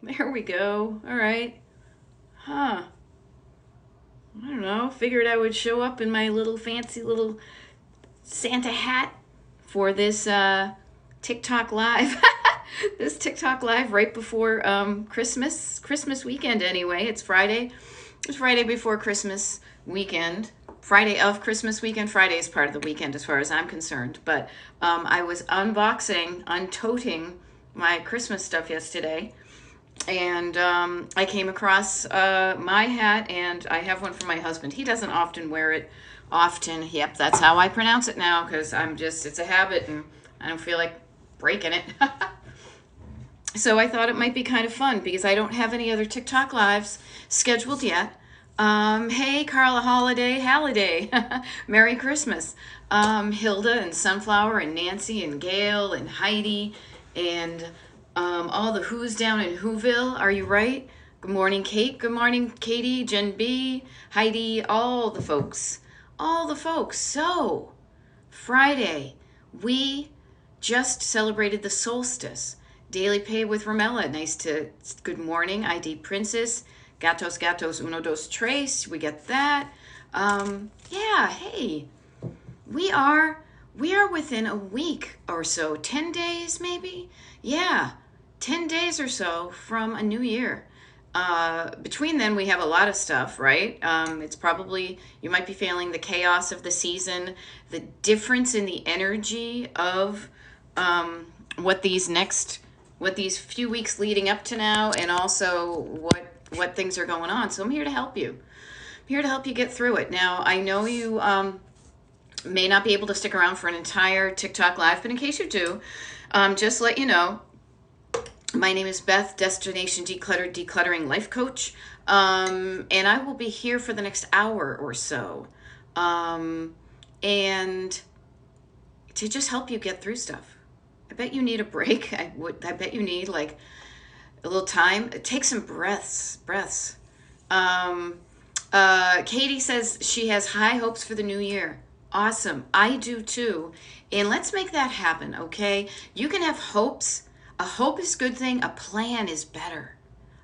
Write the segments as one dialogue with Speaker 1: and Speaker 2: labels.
Speaker 1: There we go. All right. Huh. I don't know. Figured I would show up in my little fancy little Santa hat for this TikTok live. This TikTok live right before Christmas weekend. Anyway, it's Friday. It's Friday before Christmas weekend. Friday of Christmas weekend. Friday is part of the weekend as far as I'm concerned. But I was untoting my Christmas stuff yesterday, and I came across my hat, and I have one for my husband. He doesn't often wear it. Often, yep, that's how I pronounce it now because it's a habit, and I don't feel like breaking it. So I thought it might be kind of fun because I don't have any other TikTok lives scheduled yet. Hey, Carla Halliday, Merry Christmas. Hilda and Sunflower and Nancy and Gail and Heidi and all the Who's down in Whoville. Are you right? Good morning, Kate. Good morning, Katie, Jen B, Heidi, all the folks. All the folks. So, Friday, we just celebrated the solstice. Daily Pay with Ramella. Good morning, ID Princess. Gatos, uno, dos, tres. We get that. Yeah, hey. We are within a week or so, 10 days maybe? Yeah, 10 days or so from a new year. Between then, we have a lot of stuff, right? It's probably, you might be feeling the chaos of the season, the difference in the energy of what these few weeks leading up to now, and also what things are going on. So I'm here to help you. I'm here to help you get through it. Now, I know you may not be able to stick around for an entire TikTok live, but in case you do, just let you know, my name is Beth, Destination Decluttered Decluttering Life Coach, and I will be here for the next hour or so, and to just help you get through stuff. I bet you need a break. I bet you need like a little time. Take some breaths. Katie says she has high hopes for the new year. Awesome. I do too. And let's make that happen, okay? You can have hopes. A hope is a good thing. A plan is better.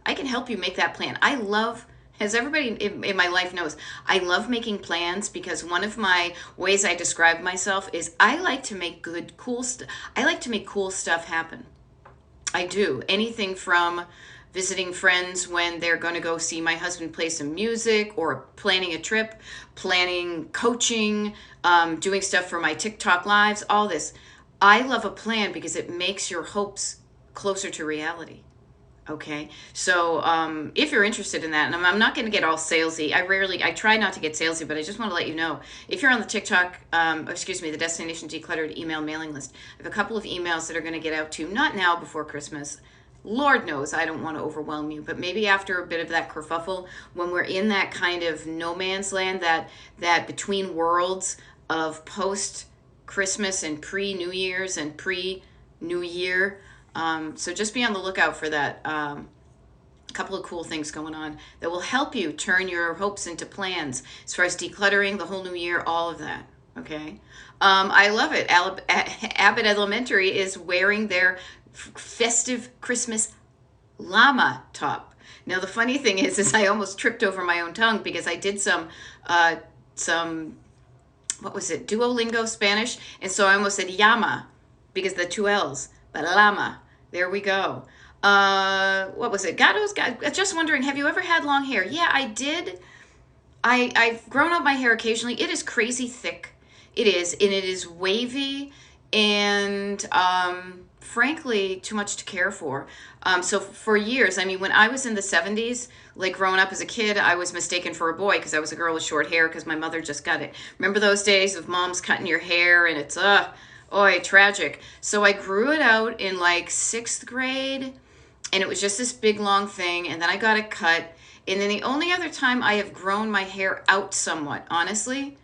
Speaker 1: I can help you make that plan. I love, as everybody in my life knows, I love making plans because one of my ways I describe myself is I like to make I like to make cool stuff happen. I do. Anything from visiting friends when they're going to go see my husband play some music, or planning a trip, planning coaching, doing stuff for my TikTok lives, all this. I love a plan because it makes your hopes closer to reality. Okay, so if you're interested in that, and I'm not going to get all salesy. I try not to get salesy, but I just want to let you know, if you're on the TikTok, the Destination Decluttered email mailing list, I have a couple of emails that are going to get out to you, not now before Christmas. Lord knows I don't want to overwhelm you, but maybe after a bit of that kerfuffle, when we're in that kind of no man's land, that between worlds of post Christmas and pre New Year's and pre New Year. So just be on the lookout for that. A couple of cool things going on that will help you turn your hopes into plans as far as decluttering the whole new year, all of that. Okay. I love it. Abbott Elementary is wearing their festive Christmas llama top. Now, the funny thing is I almost tripped over my own tongue because I did some, what was it, Duolingo Spanish. And so I almost said llama because the two L's, but llama. There we go. What was it? Just wondering, have you ever had long hair? Yeah, I did. I've grown out my hair occasionally. It is crazy thick. It is, and it is wavy, and frankly, too much to care for. So for years, I mean, when I was in the 70s, like growing up as a kid, I was mistaken for a boy because I was a girl with short hair because my mother just got it. Remember those days of moms cutting your hair, and it's, tragic. So I grew it out in like 6th grade, and it was just this big long thing, and then I got it cut. And then the only other time I have grown my hair out somewhat, honestly,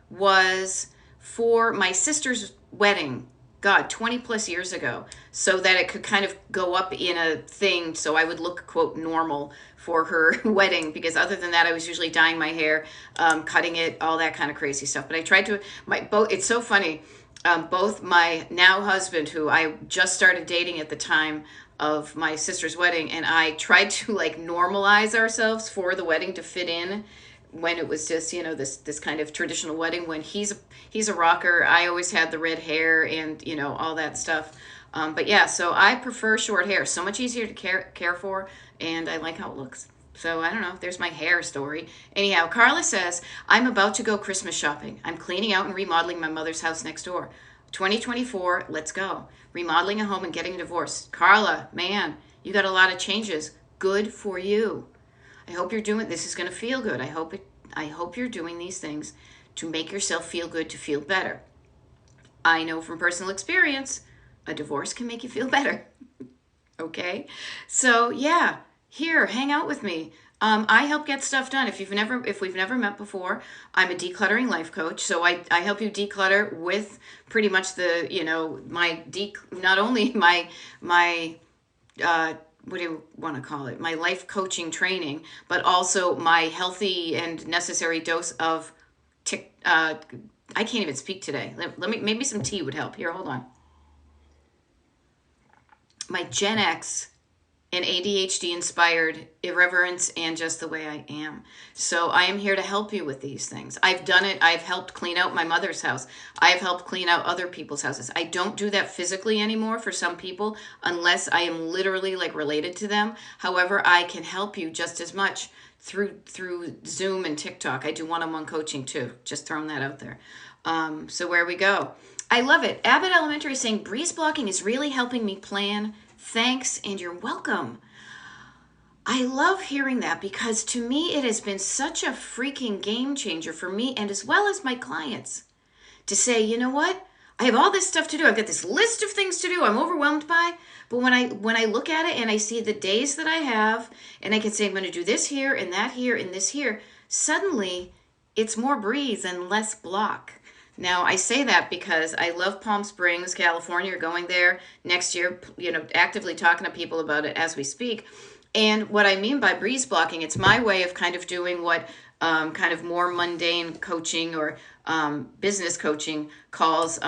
Speaker 1: was for my sister's wedding, God, 20 plus years ago, so that it could kind of go up in a thing so I would look, quote, normal for her wedding, because other than that, I was usually dyeing my hair, cutting it, all that kind of crazy stuff. But I tried to, it's so funny, both my now husband, who I just started dating at the time, of my sister's wedding, and I tried to like normalize ourselves for the wedding to fit in when it was just, you know, this kind of traditional wedding. When he's a rocker, I always had the red hair and, you know, all that stuff. But yeah, so I prefer short hair. So much easier to care for, and I like how it looks. So I don't know. There's my hair story. Anyhow, Carla says, I'm about to go Christmas shopping. I'm cleaning out and remodeling my mother's house next door. 2024, let's go. Remodeling a home and getting a divorce. Carla, man, you got a lot of changes. Good for you. I hope you're doing, this is going to feel good. I hope you're doing these things to make yourself feel good, to feel better. I know from personal experience, a divorce can make you feel better. Okay? So yeah, here, hang out with me. I help get stuff done. If we've never met before, I'm a decluttering life coach. So I help you declutter with pretty much the, you know, not only my what do you want to call it? My life coaching training, but also my healthy and necessary dose of I can't even speak today. Let me, maybe some tea would help. Here, hold on. My Gen X and ADHD inspired irreverence and just the way I am. So I am here to help you with these things. I've done it. I've helped clean out my mother's house. I've helped clean out other people's houses. I don't do that physically anymore for some people unless I am literally like related to them. However, I can help you just as much through Zoom and TikTok. I do one-on-one coaching too. Just throwing that out there. So where we go. I love it. Abbott Elementary is saying breeze blocking is really helping me plan. Thanks, and you're welcome. I love hearing that because to me it has been such a freaking game changer for me and as well as my clients to say, you know what? I have all this stuff to do. I've got this list of things to do I'm overwhelmed by. But when I look at it and I see the days that I have and I can say I'm going to do this here and that here and this here, suddenly it's more breeze and less block. Now, I say that because I love Palm Springs, California, going there next year, you know, actively talking to people about it as we speak. And what I mean by breeze blocking, it's my way of kind of doing what kind of more mundane coaching or business coaching calls,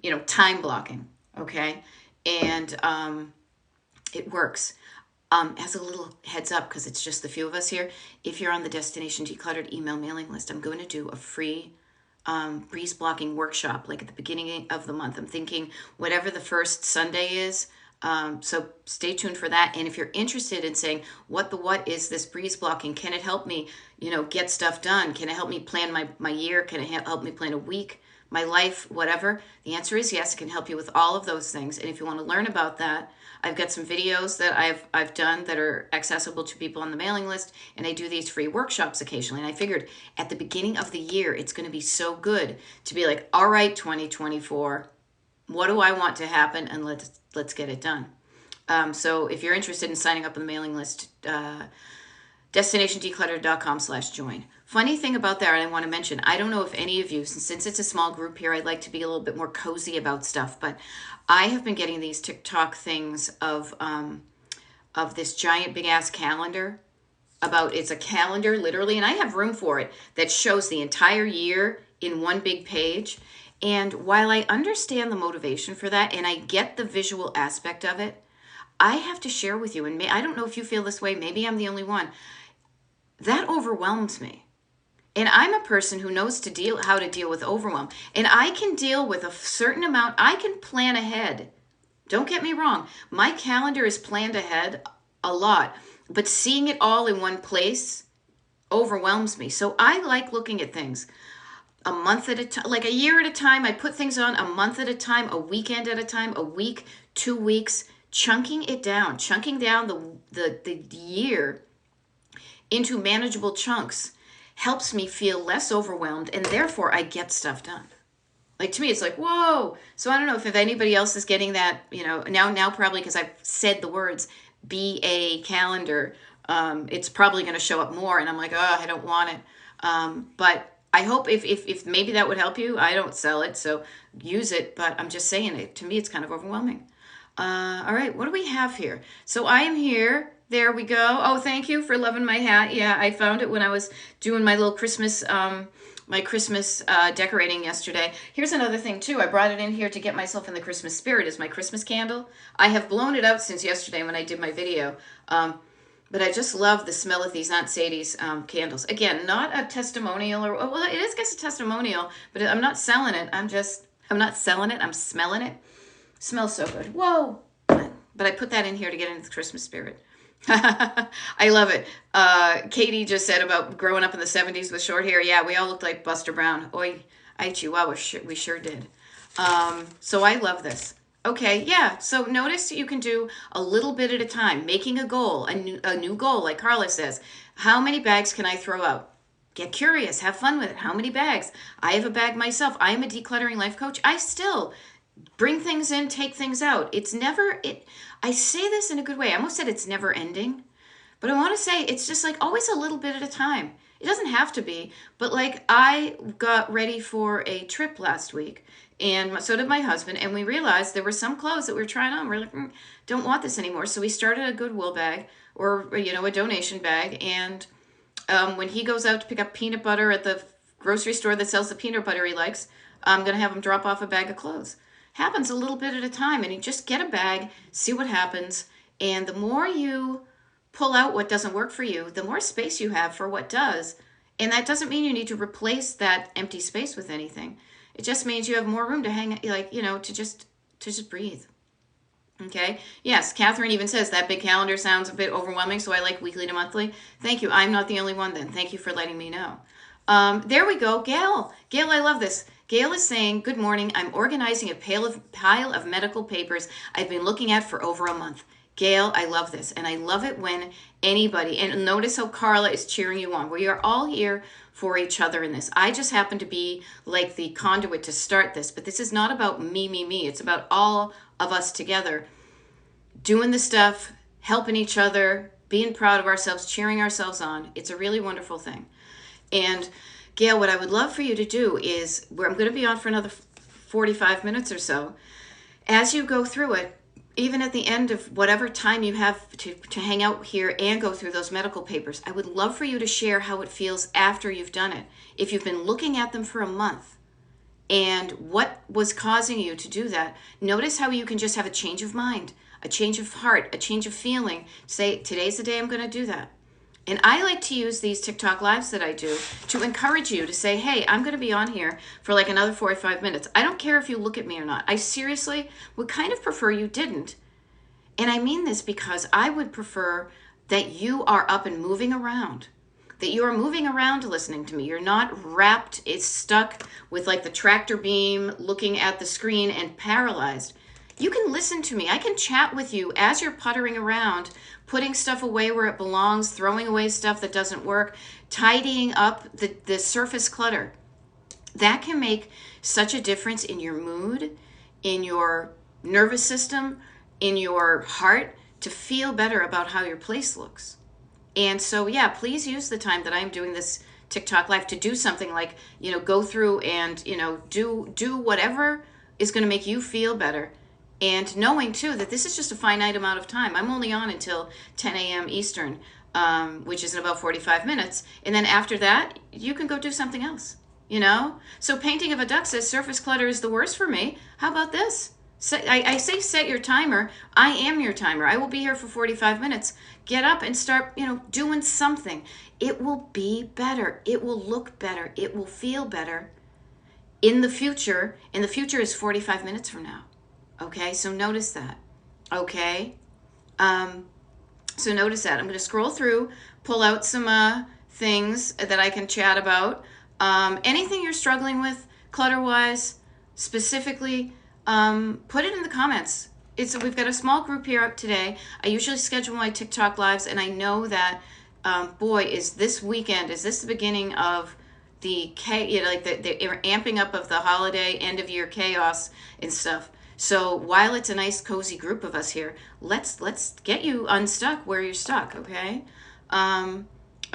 Speaker 1: you know, time blocking, okay? And it works. As a little heads up, because it's just the few of us here, if you're on the Destination Decluttered email mailing list, I'm going to do a free breeze blocking workshop like at the beginning of the month. I'm thinking whatever the first Sunday is. So stay tuned for that. And if you're interested in saying what is this breeze blocking, can it help me, you know, get stuff done? Can it help me plan my year? Can it help me plan a week, my life, whatever? The answer is yes. It can help you with all of those things. And if you want to learn about that, I've got some videos that I've done that are accessible to people on the mailing list, and I do these free workshops occasionally. And I figured at the beginning of the year, it's going to be so good to be like, all right, 2024, what do I want to happen? And let's get it done. So if you're interested in signing up on the mailing list, destinationdecluttered.com/join. Funny thing about that, I want to mention, I don't know if any of you, since it's a small group here, I'd like to be a little bit more cozy about stuff, but I have been getting these TikTok things of this giant big ass calendar. It's a calendar literally, and I have room for it, that shows the entire year in one big page. And while I understand the motivation for that and I get the visual aspect of it, I have to share with you, and I don't know if you feel this way, maybe I'm the only one, that overwhelms me. And I'm a person who knows how to deal with overwhelm. And I can deal with a certain amount. I can plan ahead. Don't get me wrong. My calendar is planned ahead a lot. But seeing it all in one place overwhelms me. So I like looking at things a month at a time, like a year at a time. I put things on a month at a time, a weekend at a time, a week, 2 weeks, chunking down the year into manageable chunks helps me feel less overwhelmed, and therefore I get stuff done. Like, to me, it's like, whoa. So I don't know if anybody else is getting that, you know, now probably because I've said the words BA calendar, it's probably going to show up more, and I'm like, oh, I don't want it. But I hope if maybe that would help you. I don't sell it, so use it, but I'm just saying it. To me, it's kind of overwhelming. All right, what do we have here? So I am here. There we go. Oh, thank you for loving my hat. Yeah, I found it when I was doing my little Christmas my Christmas decorating yesterday. Here's another thing too. I brought it in here to get myself in the Christmas spirit. Is my Christmas candle. I have blown it out since yesterday when I did my video. But I just love the smell of these Aunt Sadie's candles. Again, not a testimonial, or well, it is, I guess, a testimonial, but I'm not selling it. I'm not selling it. I'm smelling it. Smells so good. Whoa! But I put that in here to get into the Christmas spirit. I love it. Katie just said about growing up in the 70s with short hair. Yeah, we all looked like Buster Brown. Oi, ay chihuahua, we sure did. So I love this. Okay, yeah, so notice you can do a little bit at a time, making a goal, a new goal, like Carla says. How many bags can I throw out? Get curious, have fun with it. How many bags? I have a bag myself. I am a decluttering life coach. I still bring things in, take things out. It's never, I say this in a good way. I almost said it's never ending, but I want to say it's just like always a little bit at a time. It doesn't have to be, but like I got ready for a trip last week, and so did my husband, and we realized there were some clothes that we were trying on. We're like, don't want this anymore. So we started a Goodwill bag, or a donation bag, and when he goes out to pick up peanut butter at the grocery store that sells the peanut butter he likes, I'm going to have him drop off a bag of clothes. Happens a little bit at a time, and you just get a bag, see what happens, and the more you pull out what doesn't work for you, the more space you have for what does. And that doesn't mean you need to replace that empty space with anything. It just means you have more room to hang, to just breathe. Okay. Yes, Catherine even says that big calendar sounds a bit overwhelming, so I like weekly to monthly. Thank you. I'm not the only one then. Thank you for letting me know. There we go. Gail, I love this. Gail is saying, good morning. I'm organizing a pile of medical papers I've been looking at for over a month. Gail, I love this. And I love it when anybody, and notice how Carla is cheering you on. We are all here for each other in this. I just happen to be like the conduit to start this, but this is not about me. It's about all of us together doing the stuff, helping each other, being proud of ourselves, cheering ourselves on. It's a really wonderful thing. And Gail, what I would love for you to do is, where I'm going to be on for another 45 minutes or so, as you go through it, even at the end of whatever time you have to hang out here and go through those medical papers, I would love for you to share how it feels after you've done it. If you've been looking at them for a month and what was causing you to do that, notice how you can just have a change of mind, a change of heart, a change of feeling. Say, today's the day I'm going to do that. And I like to use these TikTok lives that I do to encourage you to say, hey, I'm going to be on here for like another 45 minutes. I don't care if you look at me or not. I seriously would kind of prefer you didn't. And I mean this because I would prefer that you are up and moving around, that you are moving around listening to me. You're not wrapped, it's stuck with like the tractor beam looking at the screen and paralyzed. You can listen to me. I can chat with you as you're puttering around, putting stuff away where it belongs, throwing away stuff that doesn't work, tidying up the surface clutter. That can make such a difference in your mood, in your nervous system, in your heart, to feel better about how your place looks. And so, yeah, please use the time that I'm doing this TikTok live to do something like, go through and, do whatever is going to make you feel better. And knowing, too, that this is just a finite amount of time. I'm only on until 10 a.m. Eastern, which is in about 45 minutes. And then after that, you can go do something else, So Painting of a Duck says surface clutter is the worst for me. How about this? I say set your timer. I am your timer. I will be here for 45 minutes. Get up and start, doing something. It will be better. It will look better. It will feel better in the future. And the future is 45 minutes from now. Okay, so notice that. Okay, so notice that. I'm going to scroll through, pull out some things that I can chat about. Anything you're struggling with, clutter-wise, specifically, put it in the comments. We've got a small group here today. I usually schedule my TikTok lives, and I know that, boy, is this the beginning of the amping up of the holiday, end of year chaos and stuff. So while it's a nice cozy group of us here, let's get you unstuck where you're stuck, okay?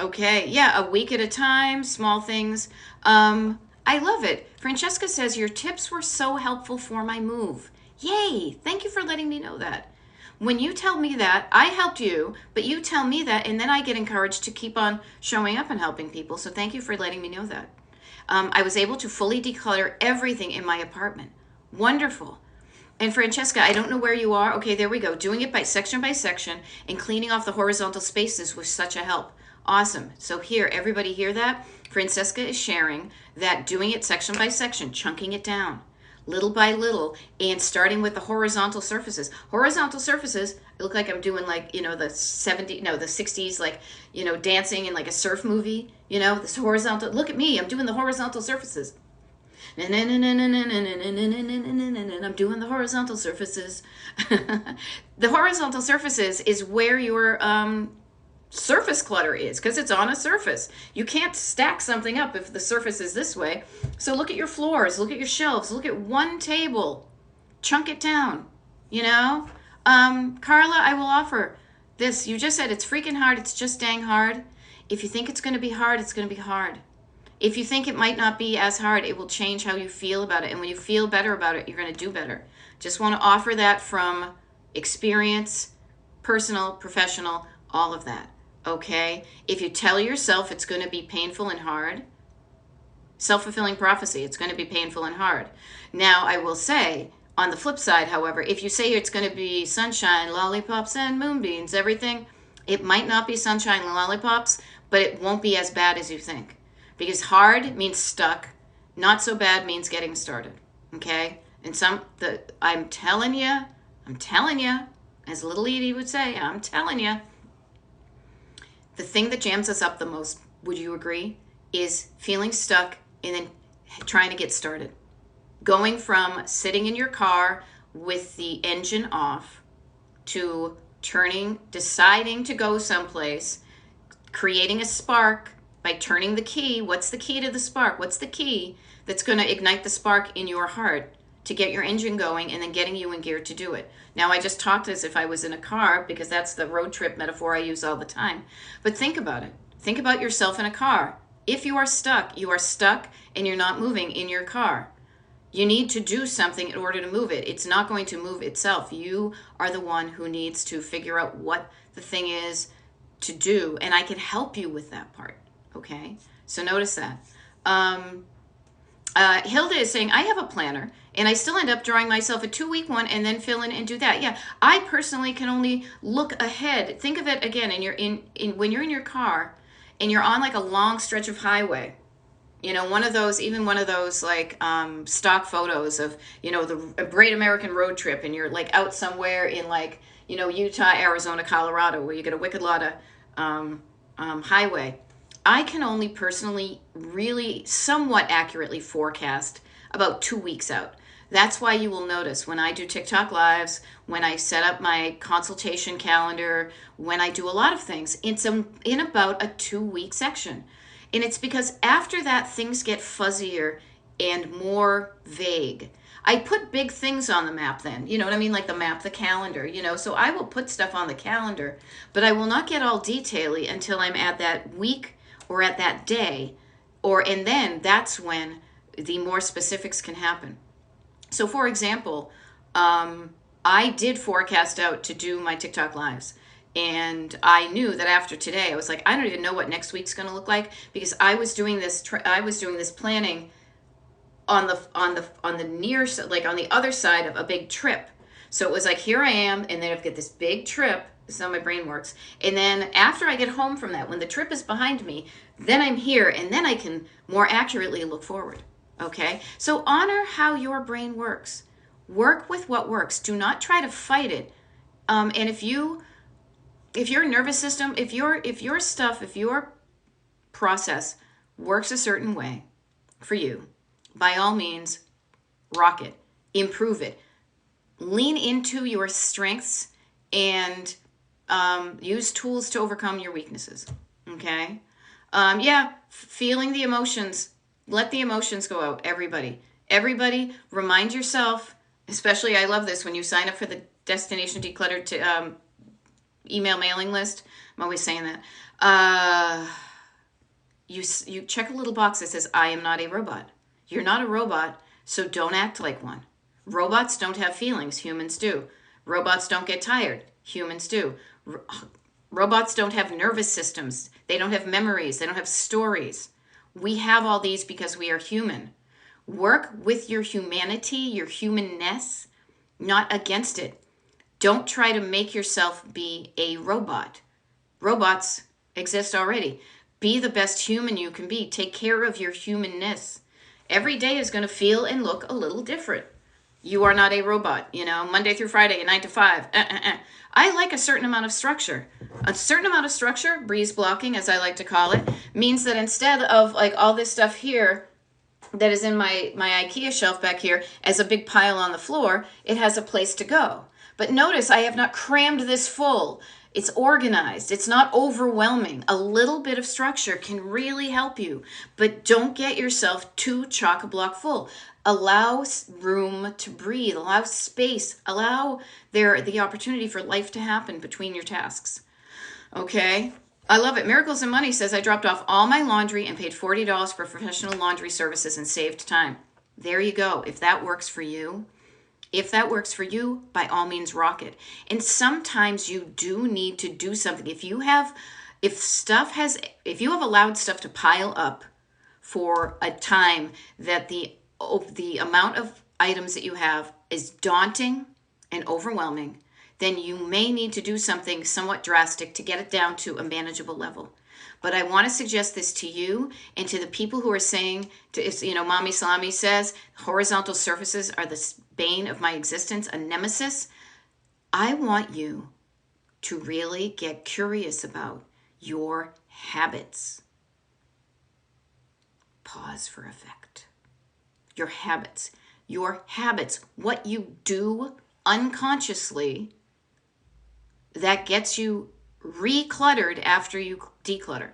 Speaker 1: Okay, yeah, a week at a time, small things. I love it. Francesca says, your tips were so helpful for my move. Yay, thank you for letting me know that. When you tell me that, I helped you, but you tell me that, and then I get encouraged to keep on showing up and helping people. So thank you for letting me know that. I was able to fully declutter everything in my apartment. Wonderful. And Francesca, I don't know where you are. Okay, there we go. Doing it by section and cleaning off the horizontal spaces was such a help. Awesome. So here, everybody hear that? Francesca is sharing that doing it section by section, chunking it down little by little, and starting with the horizontal surfaces. Horizontal surfaces, I look like I'm doing like, the 60s, like, dancing in like a surf movie, this horizontal, look at me, I'm doing the horizontal surfaces. I'm doing the horizontal surfaces. The horizontal surfaces is where your surface clutter is, because it's on a surface. You can't stack something up if the surface is this way. So look at your floors, look at your shelves, look at one table, chunk it down, Carla, I will offer this. You just said it's freaking hard. It's just dang hard. If you think it's going to be hard, it's going to be hard. If you think it might not be as hard, it will change how you feel about it. And when you feel better about it, you're going to do better. Just want to offer that from experience, personal, professional, all of that. Okay? If you tell yourself it's going to be painful and hard, self-fulfilling prophecy, it's going to be painful and hard. Now, I will say, on the flip side, however, if you say it's going to be sunshine, lollipops, and moonbeams, everything, it might not be sunshine and lollipops, but it won't be as bad as you think. Because hard means stuck, not so bad means getting started. Okay? And I'm telling you, as little Edie would say, I'm telling you, the thing that jams us up the most, would you agree, is feeling stuck and then trying to get started. Going from sitting in your car with the engine off to deciding to go someplace, creating a spark by turning the key. What's the key to the spark? What's the key that's going to ignite the spark in your heart to get your engine going and then getting you in gear to do it? Now, I just talked as if I was in a car because that's the road trip metaphor I use all the time. But think about it. Think about yourself in a car. If you are stuck and you're not moving in your car. You need to do something in order to move it. It's not going to move itself. You are the one who needs to figure out what the thing is to do, and I can help you with that part. Okay? So notice that. Hilda is saying, I have a planner, and I still end up drawing myself a 2-week one and then fill in and do that. Yeah, I personally can only look ahead. Think of it again, when you're in your car and you're on like a long stretch of highway. One of those like stock photos of, the Great American Road Trip, and you're like out somewhere in like, Utah, Arizona, Colorado, where you get a wicked lot of highway. I can only personally really somewhat accurately forecast about 2 weeks out. That's why you will notice when I do TikTok lives, when I set up my consultation calendar, when I do a lot of things, it's in about a 2-week section. And it's because after that, things get fuzzier and more vague. I put big things on the map then, you know what I mean? Like the map, the calendar, so I will put stuff on the calendar, but I will not get all detaily until I'm at that week or at that day, and then that's when the more specifics can happen. So for example, I did forecast out to do my TikTok lives. And I knew that after today, I was like, I don't even know what next week's going to look like, because I was doing this planning on the near, like on the other side of a big trip. So it was like, here I am, and then I've got this big trip. This is how my brain works. And then after I get home from that, when the trip is behind me, then I'm here, and then I can more accurately look forward. Okay? So honor how your brain works. Work with what works. Do not try to fight it. And if your nervous system, if your process works a certain way for you, by all means, rock it, improve it, lean into your strengths, and use tools to overcome your weaknesses. Okay? Feeling the emotions. Let the emotions go out, everybody. Everybody, remind yourself, especially, I love this, when you sign up for the Destination Decluttered email mailing list. I'm always saying that. You check a little box that says, I am not a robot. You're not a robot, so don't act like one. Robots don't have feelings. Humans do. Robots don't get tired. Humans do. Robots don't have nervous systems. They don't have memories. They don't have stories. We have all these because we are human. Work with your humanity, your humanness, not against it. Don't try to make yourself be a robot. Robots exist already. Be the best human you can be. Take care of your humanness. Every day is going to feel and look a little different. You are not a robot, Monday through Friday, 9 to 5. I like a certain amount of structure. A certain amount of structure, breeze blocking, as I like to call it, means that instead of like all this stuff here that is in my IKEA shelf back here as a big pile on the floor, it has a place to go. But notice I have not crammed this full. It's organized. It's not overwhelming. A little bit of structure can really help you, but don't get yourself too chock-a-block full. Allow room to breathe. Allow space. Allow the opportunity for life to happen between your tasks. Okay? I love it. Miracles and Money says, I dropped off all my laundry and paid $40 for professional laundry services and saved time. There you go. If that works for you, by all means, rock it. And sometimes you do need to do something. If you have allowed stuff to pile up for a time that the amount of items that you have is daunting and overwhelming, then you may need to do something somewhat drastic to get it down to a manageable level. But I want to suggest this to you and to the people who are saying, Mommy Salami says, horizontal surfaces are the bane of my existence, a nemesis. I want you to really get curious about your habits. Pause for effect. Your habits. What you do unconsciously that gets you recluttered after you declutter.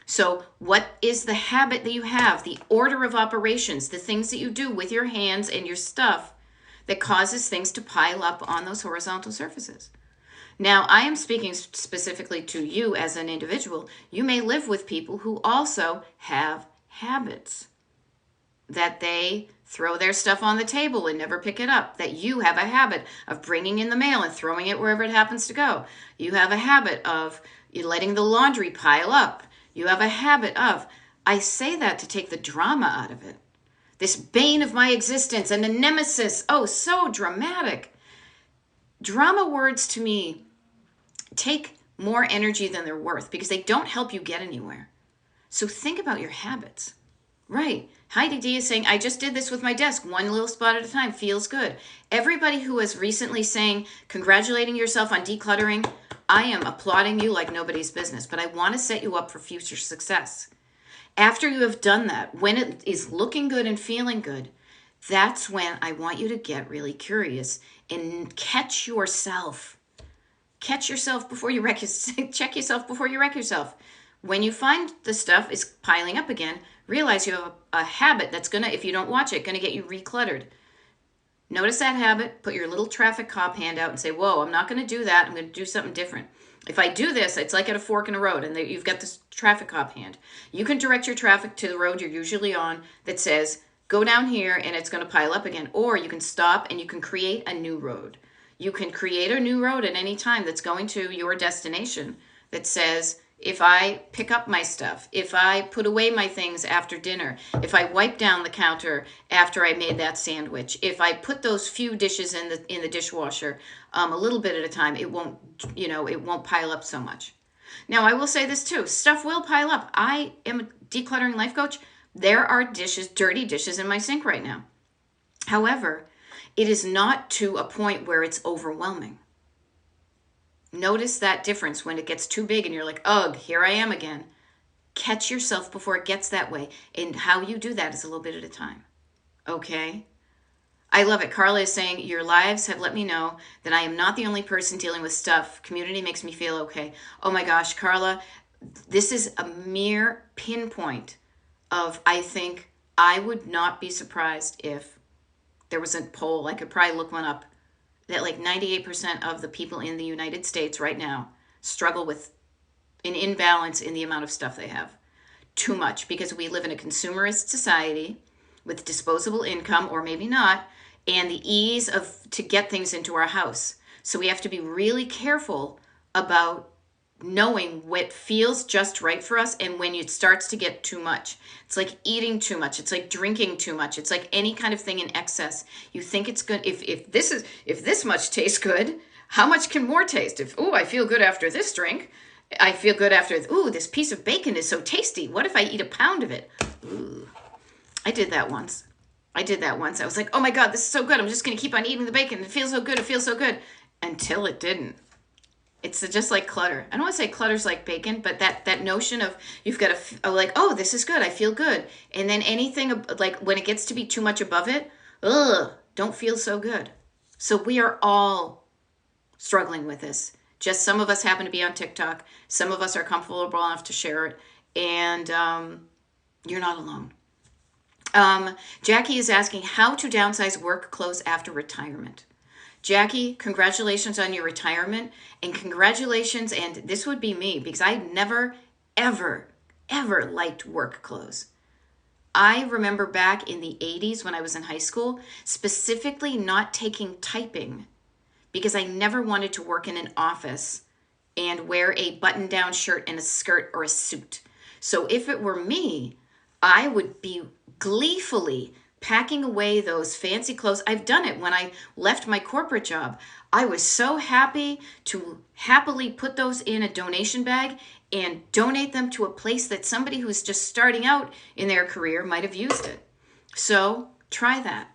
Speaker 1: So what is the habit that you have, the order of operations, the things that you do with your hands and your stuff that causes things to pile up on those horizontal surfaces? Now, I am speaking specifically to you as an individual. You may live with people who also have habits, that they throw their stuff on the table and never pick it up, that you have a habit of bringing in the mail and throwing it wherever it happens to go. You have a habit of letting the laundry pile up. You have a habit of, I say that to take the drama out of it. This bane of my existence and a nemesis. Oh, so dramatic. Drama words to me take more energy than they're worth because they don't help you get anywhere. So think about your habits. Right. Heidi D is saying, I just did this with my desk, one little spot at a time, feels good. Everybody who is recently saying, congratulating yourself on decluttering, I am applauding you like nobody's business, but I want to set you up for future success. After you have done that, when it is looking good and feeling good, that's when I want you to get really curious and catch yourself. Catch yourself before you wreck yourself. Check yourself before you wreck yourself. When you find the stuff is piling up again, realize you have a habit that's going to, if you don't watch it, going to get you recluttered. Notice that habit, put your little traffic cop hand out and say, whoa, I'm not going to do that. I'm going to do something different. If I do this, it's like at a fork in a road and you've got this traffic cop hand. You can direct your traffic to the road you're usually on that says, go down here and it's going to pile up again. Or you can stop and you can create a new road. You can create a new road at any time that's going to your destination that says, if I pick up my stuff, if I put away my things after dinner, if I wipe down the counter after I made that sandwich, if I put those few dishes in the dishwasher a little bit at a time, it won't pile up so much. Now, I will say this too, stuff will pile up. I am a decluttering life coach. There are dirty dishes in my sink right now. However, it is not to a point where it's overwhelming. Notice that difference when it gets too big and you're like, ugh, here I am again. Catch yourself before it gets that way. And how you do that is a little bit at a time. Okay? I love it. Carla is saying, your lives have let me know that I am not the only person dealing with stuff. Community makes me feel okay. Oh my gosh, Carla, this is a mere pinpoint of, I think, I would not be surprised if there was a poll. I could probably look one up. That like 98% of the people in the United States right now struggle with an imbalance in the amount of stuff they have. Too much, because we live in a consumerist society with disposable income, or maybe not, and the ease to get things into our house. So we have to be really careful about knowing what feels just right for us and when it starts to get too much. It's like eating too much. It's like drinking too much. It's like any kind of thing in excess. You think it's good. If this much tastes good, how much can more taste? If, I feel good after this drink. I feel good after, this piece of bacon is so tasty. What if I eat a pound of it? Ooh. I did that once. I was like, oh my God, this is so good. I'm just going to keep on eating the bacon. It feels so good. It feels so good. Until it didn't. It's just like clutter. I don't want to say clutter's like bacon, but that notion of you've got to, like, oh, this is good. I feel good. And then anything, like when it gets to be too much above it, don't feel so good. So we are all struggling with this. Just some of us happen to be on TikTok. Some of us are comfortable enough to share it. And you're not alone. Jackie is asking how to downsize work clothes after retirement. Jackie, congratulations on your retirement, and congratulations, and this would be me, because I never, ever, ever liked work clothes. I remember back in the 80s when I was in high school, specifically not taking typing, because I never wanted to work in an office and wear a button-down shirt and a skirt or a suit. So if it were me, I would be gleefully packing away those fancy clothes. I've done it when I left my corporate job. I was so happy to happily put those in a donation bag and donate them to a place that somebody who's just starting out in their career might have used it. So try that.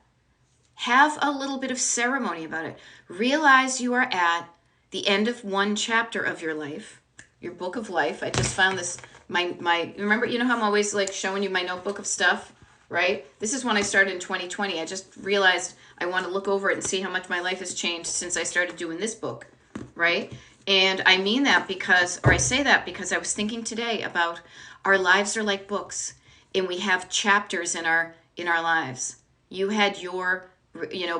Speaker 1: Have a little bit of ceremony about it. Realize you are at the end of one chapter of your life, your book of life. I just found this, remember, you know how I'm always like showing you my notebook of stuff? Right? This is when I started in 2020. I just realized I want to look over it and see how much my life has changed since I started doing this book, right? And I mean that because, or I say that because I was thinking today about our lives are like books, and we have chapters in our lives. You had your,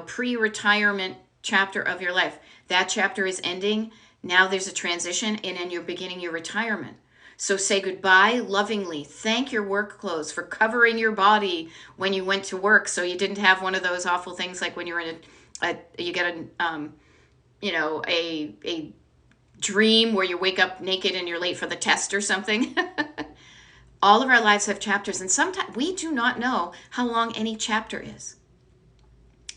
Speaker 1: pre-retirement chapter of your life. That chapter is ending. Now there's a transition, and then you're beginning your retirement. So say goodbye lovingly. Thank your work clothes for covering your body when you went to work, so you didn't have one of those awful things like when you're in you get a dream where you wake up naked and you're late for the test or something. All of our lives have chapters, and sometimes we do not know how long any chapter is.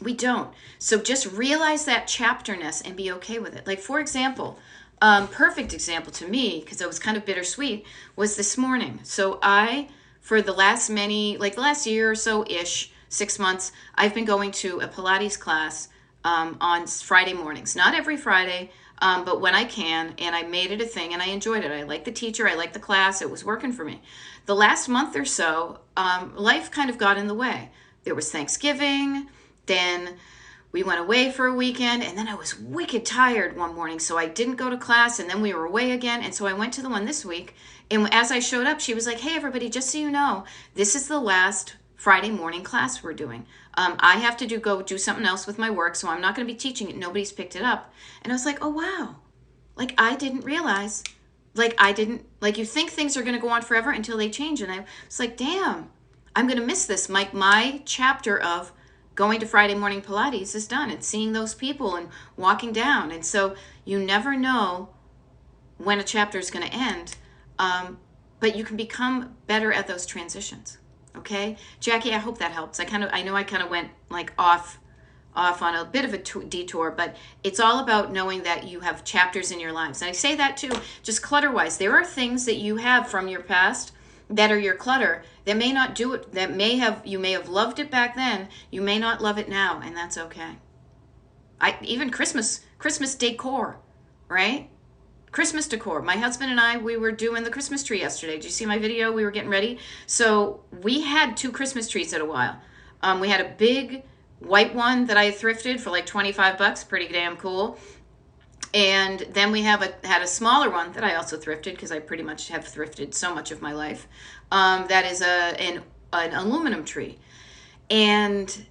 Speaker 1: We don't. So just realize that chapterness and be okay with it. Like, for example, perfect example to me, because it was kind of bittersweet, was this morning. So for the last year or so-ish, 6 months, I've been going to a Pilates class on Friday mornings. Not every Friday, but when I can, and I made it a thing, and I enjoyed it. I like the teacher, I like the class, it was working for me. The last month or so, life kind of got in the way. There was Thanksgiving, then we went away for a weekend, and then I was wicked tired one morning, so I didn't go to class, and then we were away again, and so I went to the one this week, and as I showed up, she was like, hey, everybody, just so you know, this is the last Friday morning class we're doing. I have to go do something else with my work, so I'm not going to be teaching it. Nobody's picked it up. And I was like, oh, wow. Like, I didn't realize. You think things are going to go on forever until they change, and I was like, damn, I'm going to miss this. My chapter of going to Friday morning Pilates is done. It's seeing those people and walking down. And so you never know when a chapter is going to end, but you can become better at those transitions. Okay, Jackie, I hope that helps. I know I kind of went like off on a bit of a detour, but it's all about knowing that you have chapters in your lives. And I say that too, just clutter-wise. There are things that you have from your past that are your clutter that may not do it, you may have loved it back then, you may not love it now, and that's okay. Even Christmas decor, right? Christmas decor. My husband and I, we were doing the Christmas tree yesterday. Did you see my video? We were getting ready. So we had 2 Christmas trees at a while. We had a big white one that I thrifted for like $25, pretty damn cool. And then we had a smaller one that I also thrifted, because I pretty much have thrifted so much of my life. That is an aluminum tree. And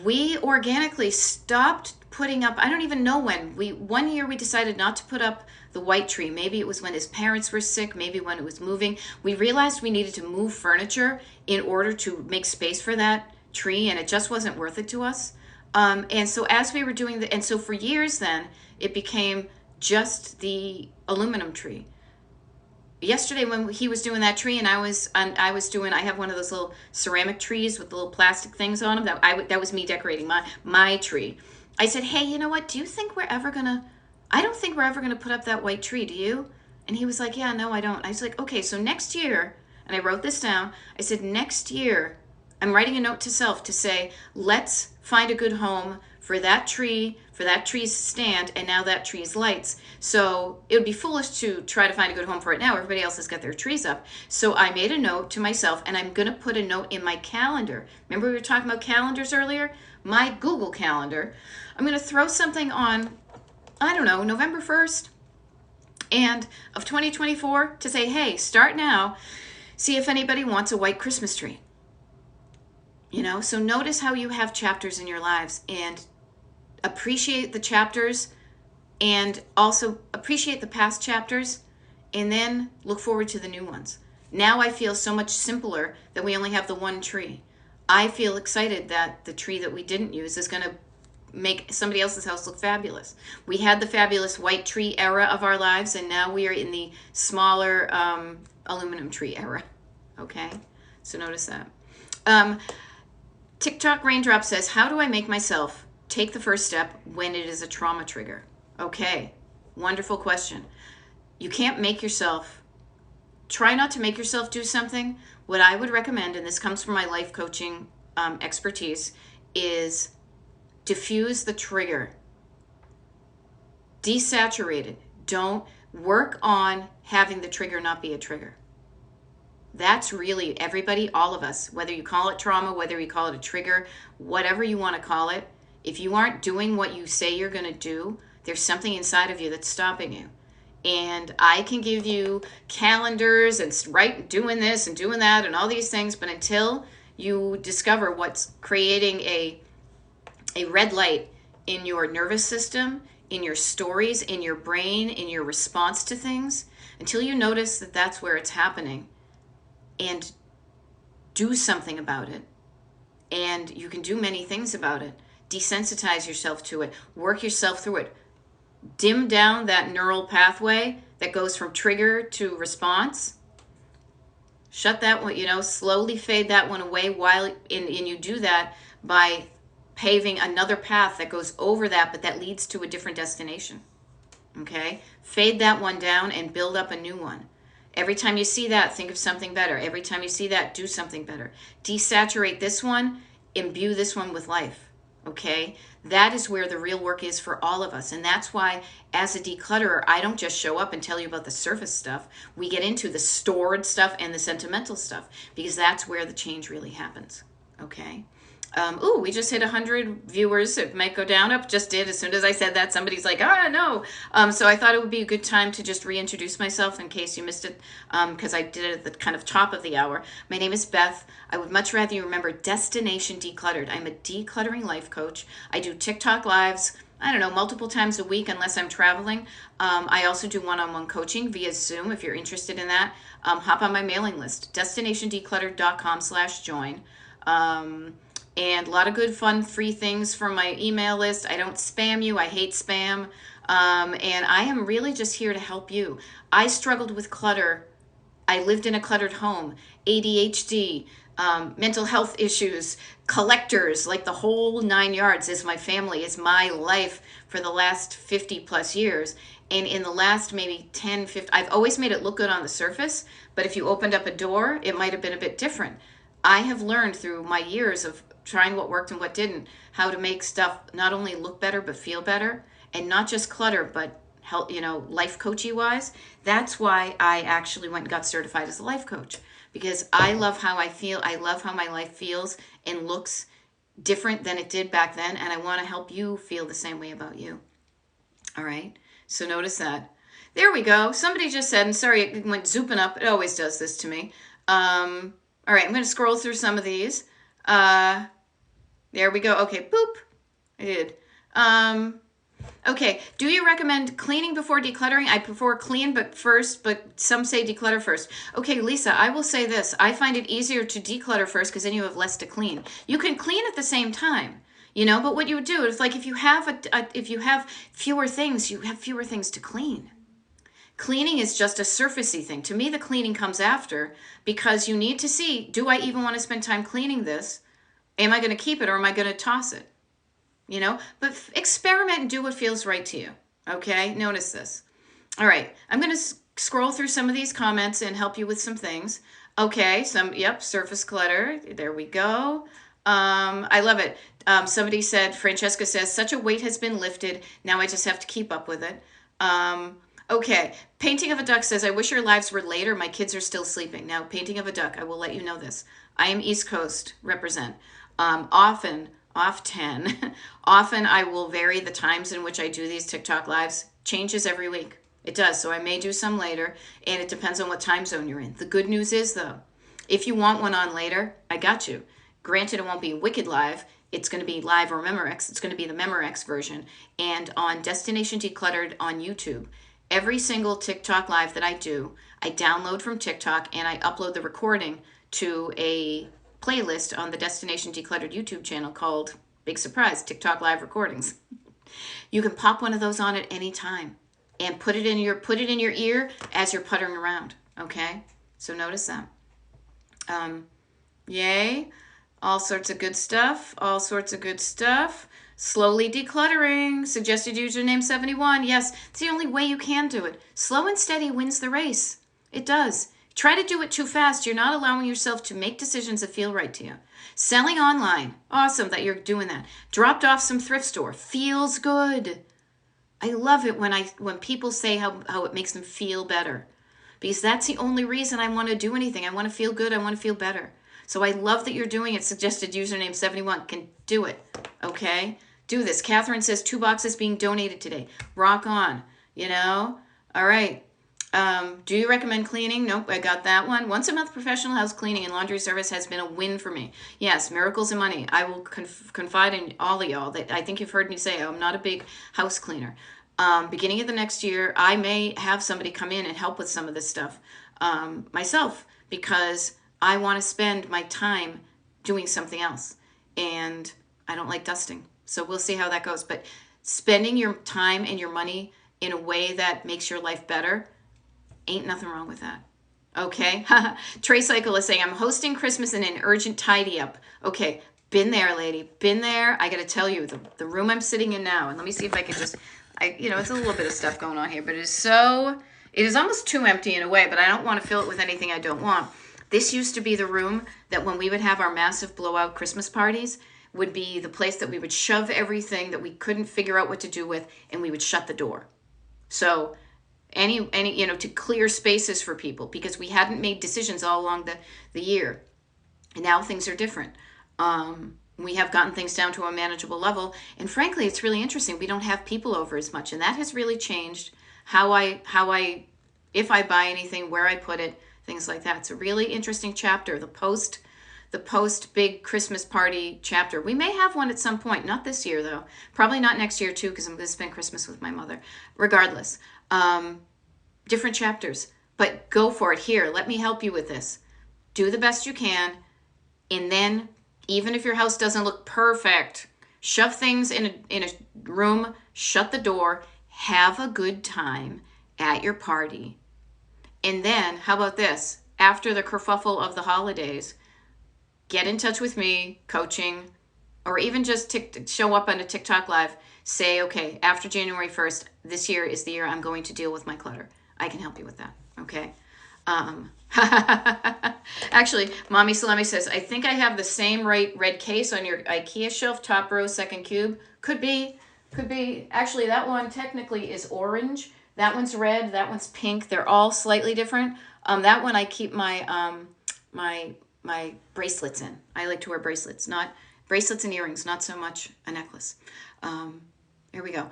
Speaker 1: we organically stopped putting up, I don't even know when. One year we decided not to put up the white tree. Maybe it was when his parents were sick, maybe when it was moving. We realized we needed to move furniture in order to make space for that tree, and it just wasn't worth it to us. And so as we were doing and so for years then, it became just the aluminum tree. Yesterday when he was doing that tree and I was doing, I have one of those little ceramic trees with the little plastic things on them, that was me decorating my tree. I said, hey, you know what, do you think we're ever gonna, I don't think we're ever gonna put up that white tree, do you? And he was like, yeah, no, I don't. I was like, okay, so next year, and I wrote this down, I said, next year I'm writing a note to self to say, let's find a good home for that tree's stand, and now that tree's lights. So it would be foolish to try to find a good home for it now. Everybody else has got their trees up. So I made a note to myself, and I'm going to put a note in my calendar. Remember we were talking about calendars earlier? My Google Calendar. I'm going to throw something on, I don't know, November 1st and of 2024 to say, hey, start now. See if anybody wants a white Christmas tree. You know, so notice how you have chapters in your lives, and appreciate the chapters, and also appreciate the past chapters, and then look forward to the new ones. Now I feel so much simpler that we only have the one tree. I feel excited that the tree that we didn't use is going to make somebody else's house look fabulous. We had the fabulous white tree era of our lives, and now we are in the smaller aluminum tree era. Okay, so notice that. TikTok Raindrop says, how do I make myself take the first step when it is a trauma trigger? Okay, wonderful question. You can't make yourself, try not to make yourself do something. What I would recommend, and this comes from my life coaching expertise, is diffuse the trigger. Desaturate it. Don't work on having the trigger not be a trigger. That's really everybody, all of us, whether you call it trauma, whether you call it a trigger, whatever you want to call it. If you aren't doing what you say you're going to do, there's something inside of you that's stopping you. And I can give you calendars and doing this and doing that and all these things, but until you discover what's creating a red light in your nervous system, in your stories, in your brain, in your response to things, until you notice that that's where it's happening, and do something about it. And you can do many things about it. Desensitize yourself to it. Work yourself through it. Dim down that neural pathway that goes from trigger to response. Shut that one, slowly fade that one away and you do that by paving another path that goes over that, but that leads to a different destination. Okay? Fade that one down and build up a new one. Every time you see that, think of something better. Every time you see that, do something better. Desaturate this one, imbue this one with life, okay? That is where the real work is for all of us. And that's why, as a declutterer, I don't just show up and tell you about the surface stuff. We get into the stored stuff and the sentimental stuff, because that's where the change really happens, okay? We just hit 100 viewers. It might go down. Up just did. As soon as I said that, somebody's like, no. So I thought it would be a good time to just reintroduce myself in case you missed it, because I did it at the kind of top of the hour. My name is Beth. I would much rather you remember Destination Decluttered. I'm a decluttering life coach. I do TikTok lives, multiple times a week unless I'm traveling. I also do one-on-one coaching via Zoom. If you're interested in that, hop on my mailing list, destinationdecluttered.com/join. And a lot of good, fun, free things from my email list. I don't spam you. I hate spam. And I am really just here to help you. I struggled with clutter. I lived in a cluttered home, ADHD, mental health issues, collectors, like the whole 9 yards is my family, is my life for the last 50 plus years. And in the last maybe 10, 15, I've always made it look good on the surface, but if you opened up a door, it might have been a bit different. I have learned through my years of trying what worked and what didn't, how to make stuff not only look better, but feel better, and not just clutter, but help, life coachy wise. That's why I actually went and got certified as a life coach, because I love how I feel. I love how my life feels and looks different than it did back then. And I want to help you feel the same way about you. All right. So notice that. There we go. Somebody just said, and sorry, it went zooping up. It always does this to me. All right. I'm going to scroll through some of these. There we go. Okay, boop. I did. Okay, do you recommend cleaning before decluttering? I prefer clean but some say declutter first. Okay, Lisa, I will say this. I find it easier to declutter first because then you have less to clean. You can clean at the same time. you know. But what you would do is like if you have if you have fewer things, you have fewer things to clean. Cleaning is just a surfacey thing. To me, the cleaning comes after, because you need to see, do I even want to spend time cleaning this? Am I going to keep it, or am I going to toss it? You know, but experiment and do what feels right to you. Okay, notice this. All right, I'm going to scroll through some of these comments and help you with some things. Okay, surface clutter. There we go. I love it. Somebody said, Francesca says, such a weight has been lifted. Now I just have to keep up with it. Okay, Painting of a Duck says, I wish your lives were later. My kids are still sleeping. Now, Painting of a Duck, I will let you know this. I am East Coast, represent. Often I will vary the times in which I do these TikTok lives. Changes every week. It does. So I may do some later, and it depends on what time zone you're in. The good news is, though, if you want one on later, I got you. Granted, it won't be Wicked Live. It's going to be live or Memorex. It's going to be the Memorex version. And on Destination Decluttered on YouTube, every single TikTok live that I do, I download from TikTok and I upload the recording to a playlist on the Destination Decluttered YouTube channel called, big surprise, TikTok Live Recordings. You can pop one of those on at any time and put it in your ear as you're puttering around. Okay, so notice that. Yay, all sorts of good stuff. All sorts of good stuff. Slowly decluttering. Suggested username 71. Yes, it's the only way you can do it. Slow and steady wins the race. It does. Try to do it too fast. You're not allowing yourself to make decisions that feel right to you. Selling online. Awesome that you're doing that. Dropped off some thrift store. Feels good. I love it when people say how it makes them feel better, because that's the only reason I want to do anything. I want to feel good. I want to feel better. So I love that you're doing it. Suggested username 71. Can do it. Okay? Do this. Catherine says 2 boxes being donated today. Rock on. You know? All right. Do you recommend cleaning? Nope, I got that one. Once a month professional house cleaning and laundry service has been a win for me. Yes, miracles and money. I will confide in all of y'all that I think you've heard me say I'm not a big house cleaner. Beginning of the next year, I may have somebody come in and help with some of this stuff myself, because I want to spend my time doing something else. And I don't like dusting. So we'll see how that goes. But spending your time and your money in a way that makes your life better, ain't nothing wrong with that. Okay? Trey Cycle is saying, I'm hosting Christmas in an urgent tidy up. Okay, been there, lady. Been there. I got to tell you, the room I'm sitting in now, and let me see if I can just, it's a little bit of stuff going on here, but it is almost too empty in a way, but I don't want to fill it with anything I don't want. This used to be the room that when we would have our massive blowout Christmas parties, would be the place that we would shove everything that we couldn't figure out what to do with, and we would shut the door. So any to clear spaces for people, because we hadn't made decisions all along the year. And now things are different. We have gotten things down to a manageable level. And frankly, it's really interesting. We don't have people over as much. And that has really changed how I if I buy anything, where I put it, things like that. It's a really interesting chapter, the post big Christmas party chapter. We may have one at some point, not this year though. Probably not next year too, because I'm going to spend Christmas with my mother. Regardless, different chapters, but go for it. Here, let me help you with this. Do the best you can, and then even if your house doesn't look perfect, shove things in a room, shut the door, have a good time at your party. And then, how about this? After the kerfuffle of the holidays, get in touch with me, coaching, or even just show up on a TikTok live. Say, okay, after January 1st, this year is the year I'm going to deal with my clutter. I can help you with that, okay? Actually, Mommy Salami says, I think I have the same red case on your IKEA shelf, top row, second cube. Could be. Actually, that one technically is orange. That one's red. That one's pink. They're all slightly different. That one I keep my my bracelets in. I like to wear bracelets, not bracelets and earrings, not so much a necklace. Here we go.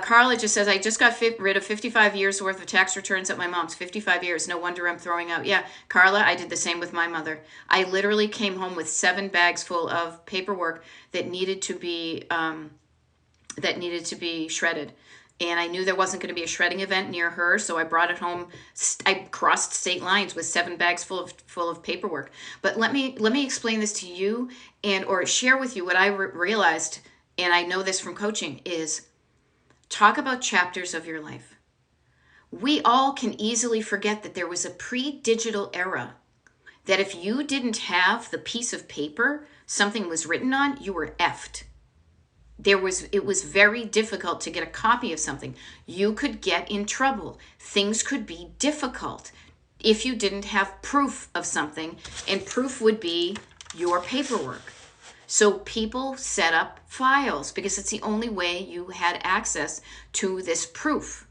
Speaker 1: Carla just says, I just got rid of 55 years worth of tax returns at my mom's. 55 years. No wonder I'm throwing out. Yeah, Carla, I did the same with my mother. I literally came home with 7 bags full of paperwork that needed to be shredded. And I knew there wasn't going to be a shredding event near her, so I brought it home. I crossed state lines with 7 bags full of paperwork. But let me explain this to you or share with you what I realized and I know this from coaching, is talk about chapters of your life. We all can easily forget that there was a pre-digital era, that if you didn't have the piece of paper something was written on, you were effed. It was very difficult to get a copy of something. You could get in trouble. Things could be difficult if you didn't have proof of something, and proof would be your paperwork. So people set up files because it's the only way you had access to this proof.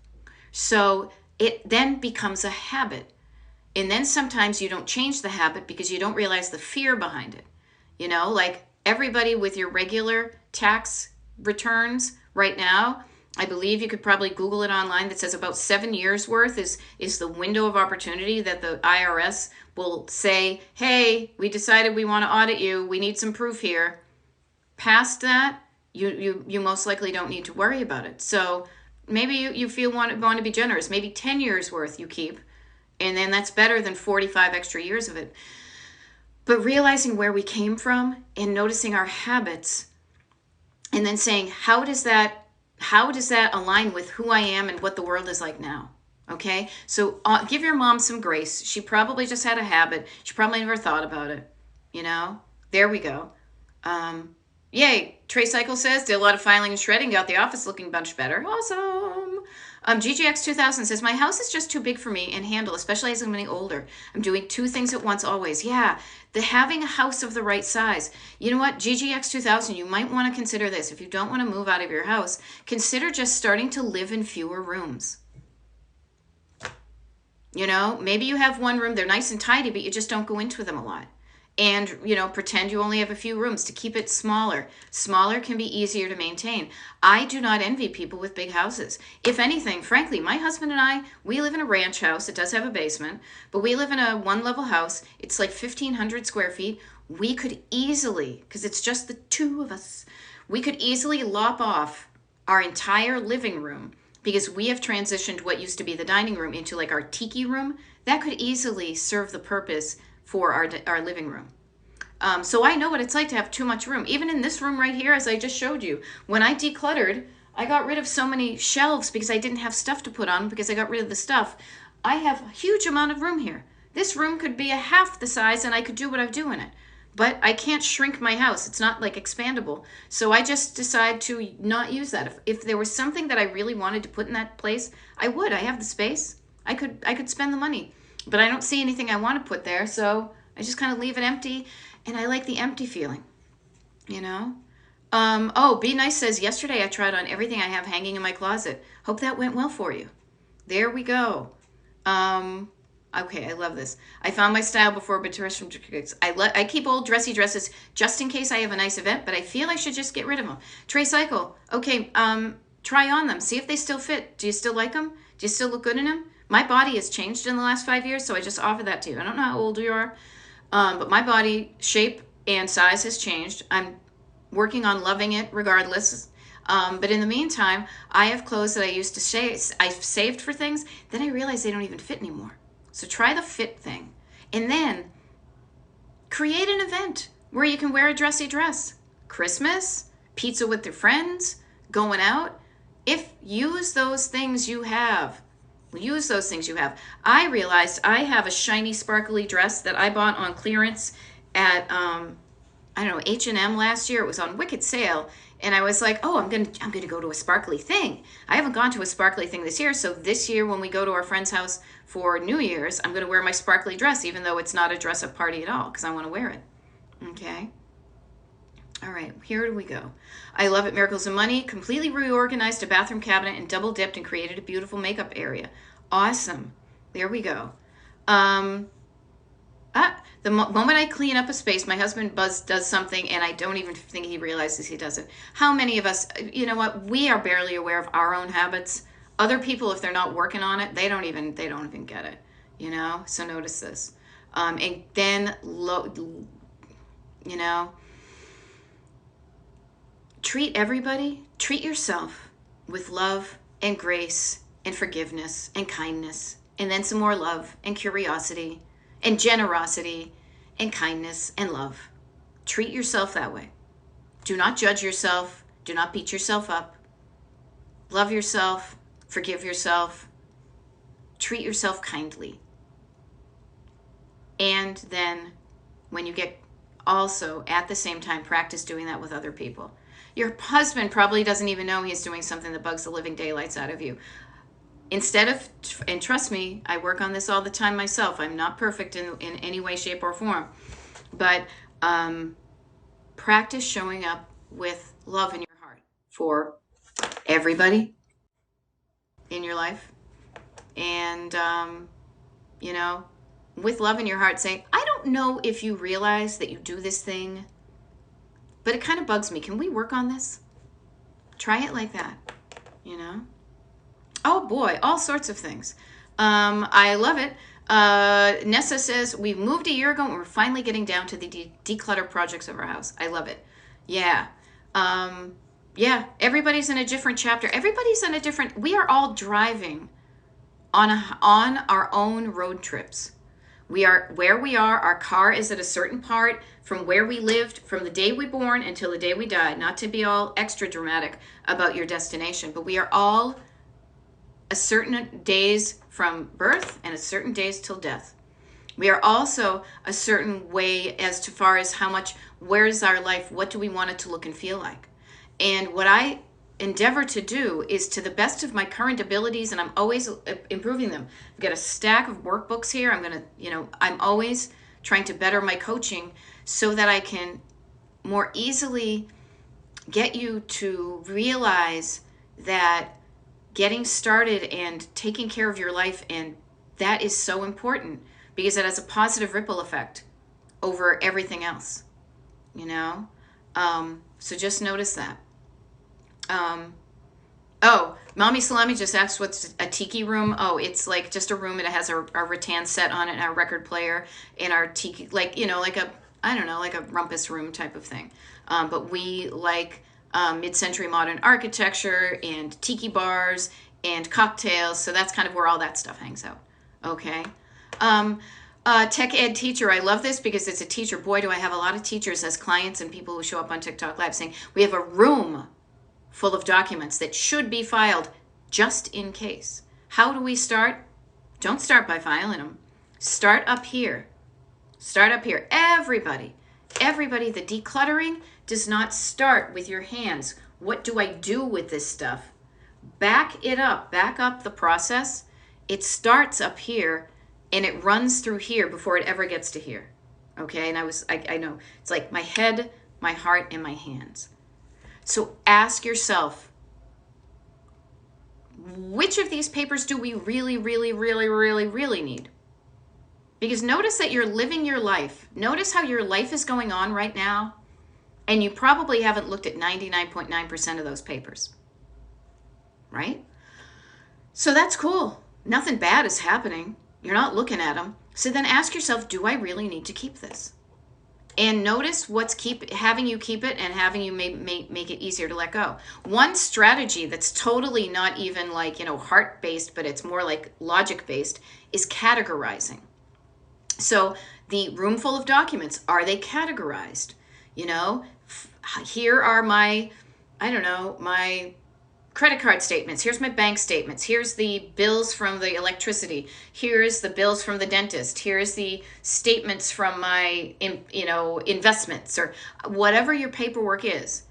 Speaker 1: So it then becomes a habit. And then sometimes you don't change the habit because you don't realize the fear behind it. You know, like everybody with your regular tax returns right now, I believe you could probably Google it online, that says about 7 years worth is the window of opportunity that the IRS will say, hey, we decided we want to audit you. We need some proof here. Past that, you most likely don't need to worry about it. So maybe you want to be generous. Maybe 10 years worth you keep, and then that's better than 45 extra years of it. But realizing where we came from and noticing our habits, and then saying, how does that align with who I am and what the world is like now? Okay, so give your mom some grace. She probably just had a habit. She probably never thought about it. You know, there we go. Yay, Trey Cycle says, did a lot of filing and shredding, got the office looking much better. Awesome. GGX2000 says, my house is just too big for me and handle, especially as I'm getting older. I'm doing 2 things at once always. Yeah, having a house of the right size. You know what, GGX2000, you might want to consider this. If you don't want to move out of your house, consider just starting to live in fewer rooms. You know, maybe you have one room, they're nice and tidy, but you just don't go into them a lot. And, you know, pretend you only have a few rooms to keep it smaller. Smaller can be easier to maintain. I do not envy people with big houses. If anything, frankly, my husband and I, we live in a ranch house. It does have a basement, but we live in a 1-level house. It's like 1,500 square feet. We could easily, because it's just the 2 of us, we could easily lop off our entire living room, because we have transitioned what used to be the dining room into like our tiki room. That could easily serve the purpose for our living room. So I know what it's like to have too much room. Even in this room right here, as I just showed you, when I decluttered, I got rid of so many shelves because I didn't have stuff to put on because I got rid of the stuff. I have a huge amount of room here. This room could be a half the size and I could do what I do in it. But I can't shrink my house. It's not like expandable. So I just decide to not use that. If there was something that I really wanted to put in that place, I would. I have the space. I could spend the money. But I don't see anything I want to put there, so I just kind of leave it empty, and I like the empty feeling, you know? Be Nice says, yesterday I tried on everything I have hanging in my closet. Hope that went well for you. There we go. Okay, I love this. I found my style before Beatrice from Tricks. I keep old dressy dresses just in case I have a nice event, but I feel I should just get rid of them. Trey Cycle, okay, try on them. See if they still fit. Do you still like them? Do you still look good in them? My body has changed in the last 5 years, so I just offer that to you. I don't know how old you are, but my body shape and size has changed. I'm working on loving it regardless. But in the meantime, I have clothes that I used to save. I've saved for things. Then I realized they don't even fit anymore. So try the fit thing. And then create an event where you can wear a dressy dress. Christmas, pizza with your friends, going out. Use those things you have. Use those things you have. I realized I have a shiny, sparkly dress that I bought on clearance at, H&M last year. It was on wicked sale. And I was like, oh, I'm gonna go to a sparkly thing. I haven't gone to a sparkly thing this year. So this year when we go to our friend's house for New Year's, I'm going to wear my sparkly dress, even though it's not a dress-up party at all, because I want to wear it. Okay. All right, here do we go. I love it. Miracles of Money completely reorganized a bathroom cabinet and double dipped and created a beautiful makeup area. Awesome. There we go. The moment I clean up a space, my husband Buzz does something and I don't even think he realizes he does it. How many of us, you know what, we are barely aware of our own habits. Other people, if they're not working on it, they don't even get it, you know? So notice this. And then, treat yourself with love and grace and forgiveness and kindness, and then some more love and curiosity and generosity and kindness and love. Treat yourself that way. Do not judge yourself. Do not beat yourself up. Love yourself. Forgive yourself. Treat yourself kindly. And then when you get, also at the same time, practice doing that with other people. Your husband probably doesn't even know he's doing something that bugs the living daylights out of you. Instead of, and trust me, I work on this all the time myself. I'm not perfect in any way, shape, or form. But practice showing up with love in your heart for everybody in your life. And, you know, with love in your heart, saying, I don't know if you realize that you do this thing, but it kind of bugs me. Can we work on this? Try it like that, you know? Oh boy, all sorts of things. I love it. Nessa says, we moved a year ago and we're finally getting down to the declutter projects of our house. I love it. Yeah. Yeah, everybody's in a different chapter. Everybody's in a different, we are all driving on our own road trips. We are where we are. Our car is at a certain part from where we lived from the day we born until the day we died. Not to be all extra dramatic about your destination, but we are all a certain days from birth and a certain days till death. We are also a certain way as to far as how much, where is our life, what do we want it to look and feel like? And what I endeavor to do is, to the best of my current abilities, and I'm always improving them. I've got a stack of workbooks here. I'm always trying to better my coaching so that I can more easily get you to realize that getting started and taking care of your life, and that is so important because it has a positive ripple effect over everything else, you know? So just notice that. Oh, Mommy Salami just asked what's a tiki room. Oh, it's like just a room and it has our rattan set on it and our record player and our tiki, like, you know, like a, I don't know, like a rumpus room type of thing. But we like mid-century modern architecture and tiki bars and cocktails. So that's kind of where all that stuff hangs out. Okay. Tech ed teacher. I love this because it's a teacher. Boy, do I have a lot of teachers as clients and people who show up on TikTok Live saying, we have a room full of documents that should be filed just in case. How do we start? Don't start by filing them. Start up here. Start up here. Everybody, the decluttering does not start with your hands. What do I do with this stuff? Back it up. Back up the process. It starts up here and it runs through here before it ever gets to here. Okay, and I know, it's like my head, my heart, and my hands. So ask yourself, which of these papers do we really, really, really, really, really need? Because notice that you're living your life. Notice how your life is going on right now, and you probably haven't looked at 99.9% of those papers, right? So that's cool. Nothing bad is happening. You're not looking at them. So then ask yourself, do I really need to keep this? And notice what's having you keep it and having you make it easier to let go. One strategy that's totally not even like, you know, heart-based, but it's more like logic-based, is categorizing. So the room full of documents, are they categorized? You know, here are my, I don't know, my credit card statements. Here's my bank statements. Here's the bills from the electricity. Here's the bills from the dentist. Here's the statements from my, you know, investments, or whatever your paperwork is.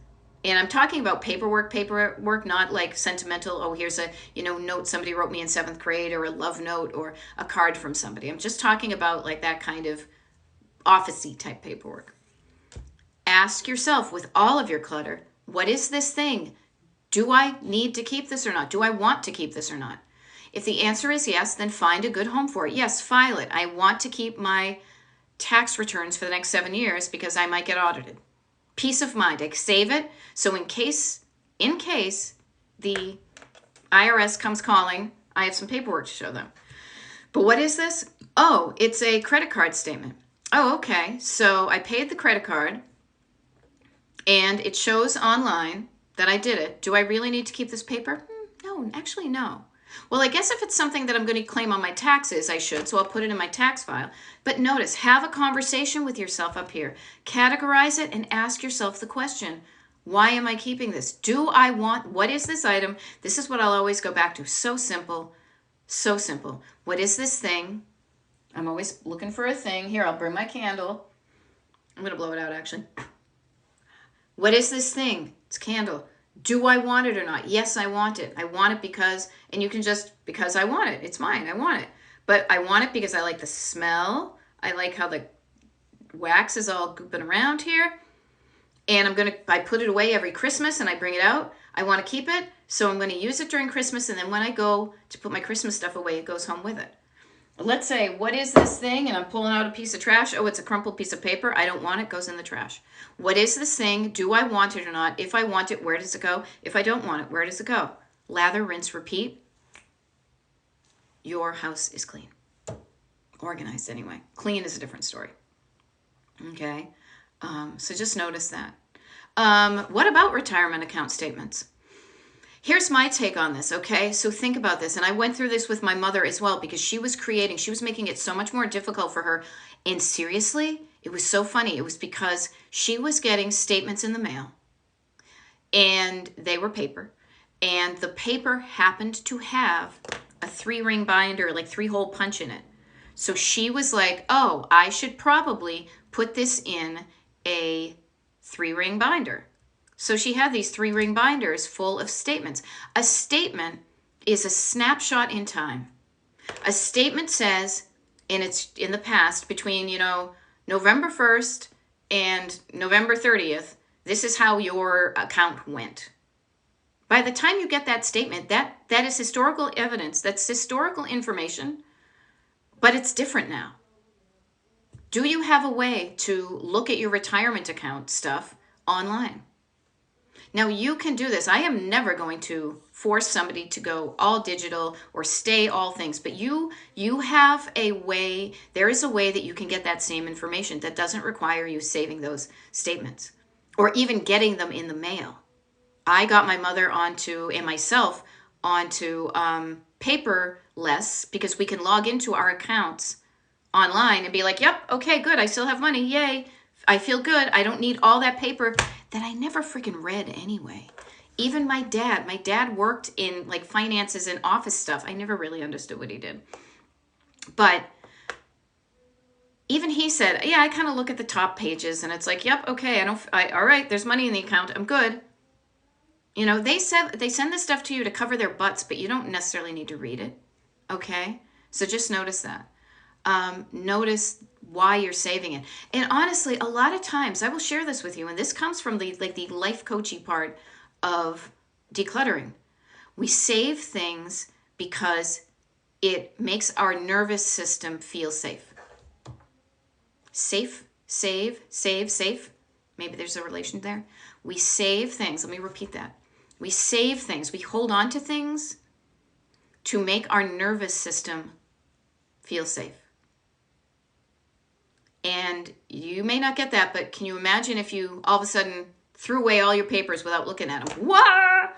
Speaker 1: And I'm talking about paperwork, not like sentimental, oh, here's a, you know, note somebody wrote me in 7th grade, or a love note, or a card from somebody. I'm just talking about like that kind of office-y type paperwork. Ask yourself, with all of your clutter, what is this thing? Do I need to keep this or not? Do I want to keep this or not? If the answer is yes, then find a good home for it. Yes, file it. I want to keep my tax returns for the next 7 years because I might get audited. Peace of mind. I save it. So in case the IRS comes calling, I have some paperwork to show them. But what is this? Oh, it's a credit card statement. Oh, okay. So I paid the credit card and it shows online that I did it. Do I really need to keep this paper? No, actually, no. Well, I guess if it's something that I'm going to claim on my taxes, I should, so I'll put it in my tax file. But notice, have a conversation with yourself up here. Categorize it and ask yourself the question, Why am I keeping this? Do I want, what is this item? This is what I'll always go back to. So simple, so simple. What is this thing? I'm always looking for a thing. Here, I'll bring my candle. I'm going to blow it out, actually. What is this thing? It's a candle. Do I want it or not? Yes, I want it. I want it because, and you can just, because I want it. It's mine. I want it. But I want it because I like the smell. I like how the wax is all gooping around here. And I put it away every Christmas and I bring it out. I want to keep it. So I'm going to use it during Christmas. And then when I go to put my Christmas stuff away, it goes home with it. Let's say, what is this thing? And I'm pulling out a piece of trash. Oh, it's a crumpled piece of paper. I don't want it. Goes in the trash. What is this thing? Do I want it or not? If I want it, where does it go? If I don't want it, where does it go? Lather, rinse, repeat. Your house is clean. Organized anyway. Clean is a different story. Okay? So just notice that. What about retirement account statements? Here's my take on this, okay? So think about this. And I went through this with my mother as well because she was making it so much more difficult for her. And seriously, it was so funny. It was because she was getting statements in the mail and they were paper. And the paper happened to have a 3-ring binder, like 3-hole punch in it. So she was like, oh, I should probably put this in a 3-ring binder. So she had these 3-ring binders full of statements. A statement is a snapshot in time. A statement says, and it's in the past, between, November 1st and November 30th, this is how your account went. By the time you get that statement, that is historical evidence. That's historical information, but it's different now. Do you have a way to look at your retirement account stuff online? Now, you can do this. I am never going to force somebody to go all digital or stay all things, but you have a way, there is a way that you can get that same information that doesn't require you saving those statements or even getting them in the mail. I got my mother and myself onto paperless because we can log into our accounts online and be like, yep, okay, good. I still have money. Yay. I feel good. I don't need all that paper that I never freaking read anyway. Even my dad worked in like finances and office stuff. I never really understood what he did. But even he said, yeah, I kind of look at the top pages and it's like, yep, okay, all right, there's money in the account. I'm good. They send this stuff to you to cover their butts, but you don't necessarily need to read it. Okay? So just notice that. Notice why you're saving it. And honestly, a lot of times, I will share this with you, and this comes from the life coachy part of decluttering. We save things because it makes our nervous system feel safe. Safe, save, safe. Maybe there's a relation there. We save things. Let me repeat that. We save things. We hold on to things to make our nervous system feel safe. And you may not get that, but can you imagine if you all of a sudden threw away all your papers without looking at them? Wah!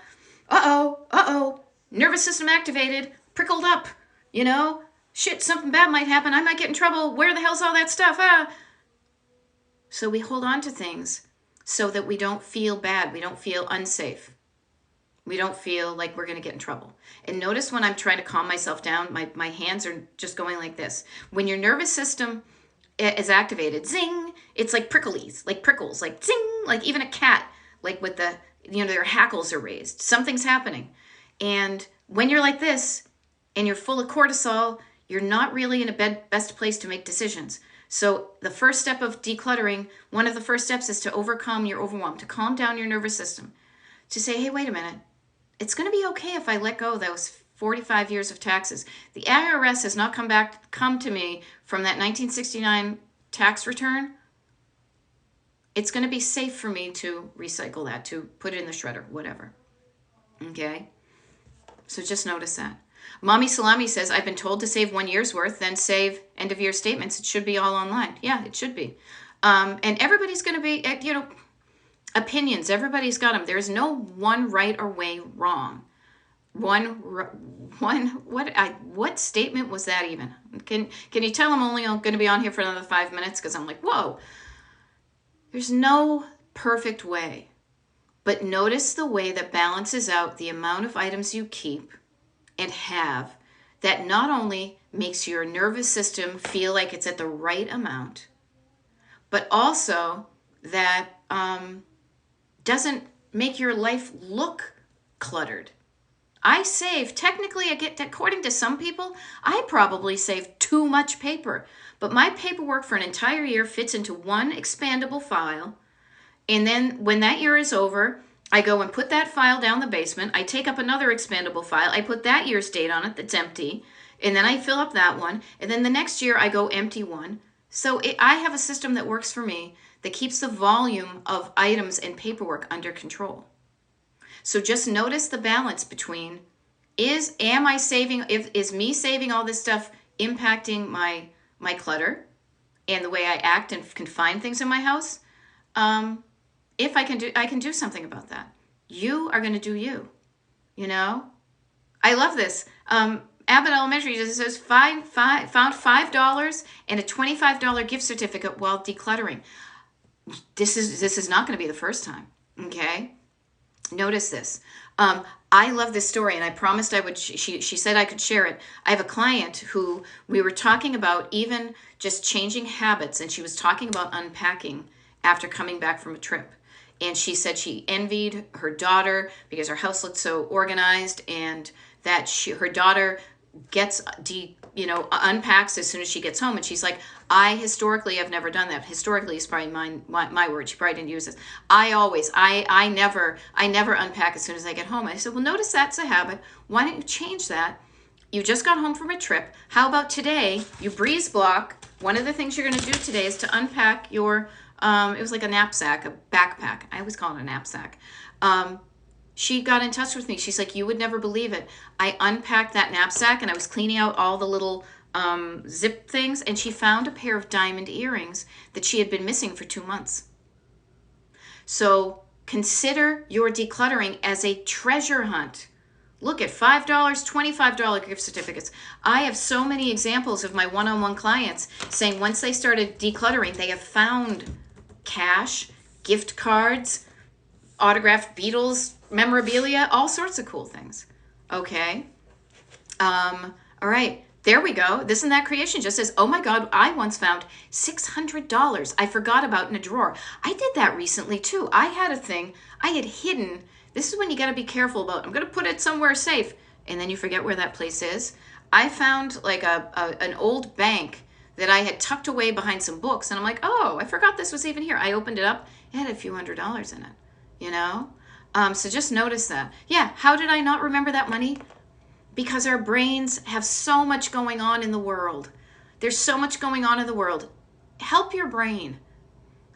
Speaker 1: Uh-oh. Nervous system activated, prickled up, Shit, something bad might happen. I might get in trouble. Where the hell's all that stuff? So we hold on to things so that we don't feel bad. We don't feel unsafe. We don't feel like we're going to get in trouble. And notice when I'm trying to calm myself down, my hands are just going like this. When your nervous system is activated, zing, it's like prickles, like zing, like even a cat, like with the, their hackles are raised. Something's happening. And when you're like this and you're full of cortisol, you're not really in a best place to make decisions. So the first step of decluttering, one of the first steps is to overcome your overwhelm, to calm down your nervous system, to say, hey, wait a minute. It's going to be okay if I let go of those 45 years of taxes. The IRS has not come to me from that 1969 tax return. It's going to be safe for me to recycle that, to put it in the shredder, whatever. Okay? So just notice that. Mommy Salami says, I've been told to save 1 year's worth, then save end of year statements. It should be all online. Yeah, it should be. And everybody's going to be, opinions. Everybody's got them. There's no one right or way wrong. What statement was that even? Can you tell I'm only going to be on here for another 5 minutes? Because I'm like, whoa. There's no perfect way. But notice the way that balances out the amount of items you keep and have, that not only makes your nervous system feel like it's at the right amount, but also that doesn't make your life look cluttered. I save, technically, according to some people, I probably save too much paper. But my paperwork for an entire year fits into one expandable file. And then when that year is over, I go and put that file down the basement. I take up another expandable file. I put that year's date on it that's empty. And then I fill up that one. And then the next year I go empty one. So I have a system that works for me that keeps the volume of items and paperwork under control. So just notice the balance between is me saving all this stuff impacting my clutter and the way I act and can find things in my house? If I can do something about that. You are going to do you. You know, I love this. Abbott Elementary just says found $5 and a $25 gift certificate while decluttering. This is not going to be the first time. Okay, notice this. I love this story, and I promised I would. She said I could share it. I have a client who we were talking about even just changing habits, and she was talking about unpacking after coming back from a trip. And she said she envied her daughter because her house looked so organized, and that her daughter unpacks as soon as she gets home. And she's like, I historically have never done that. Historically is probably my word. She probably didn't use this. I never unpack as soon as I get home. I said, well, notice that's a habit. Why don't you change that? You just got home from a trip. How about today you breeze block? One of the things you're going to do today is to unpack your, it was like a knapsack, a backpack. I always call it a knapsack. She got in touch with me. She's like, you would never believe it. I unpacked that knapsack and I was cleaning out all the little zip things, and she found a pair of diamond earrings that she had been missing for 2 months. So consider your decluttering as a treasure hunt. Look at $5, $25 gift certificates. I have so many examples of my one-on-one clients saying once they started decluttering, they have found cash, gift cards, autographed Beatles memorabilia, all sorts of cool things. Okay. All right. There we go. This and That Creation just says, oh my God, I once found $600 I forgot about in a drawer. I did that recently too. I had a thing I had hidden. This is when you got to be careful about, I'm going to put it somewhere safe. And then you forget where that place is. I found like an old bank that I had tucked away behind some books. And I'm like, oh, I forgot this was even here. I opened it up. It had a few $100s in it, you know? So just notice that. Yeah, how did I not remember that money? Because our brains have so much going on in the world. There's so much going on in the world. Help your brain.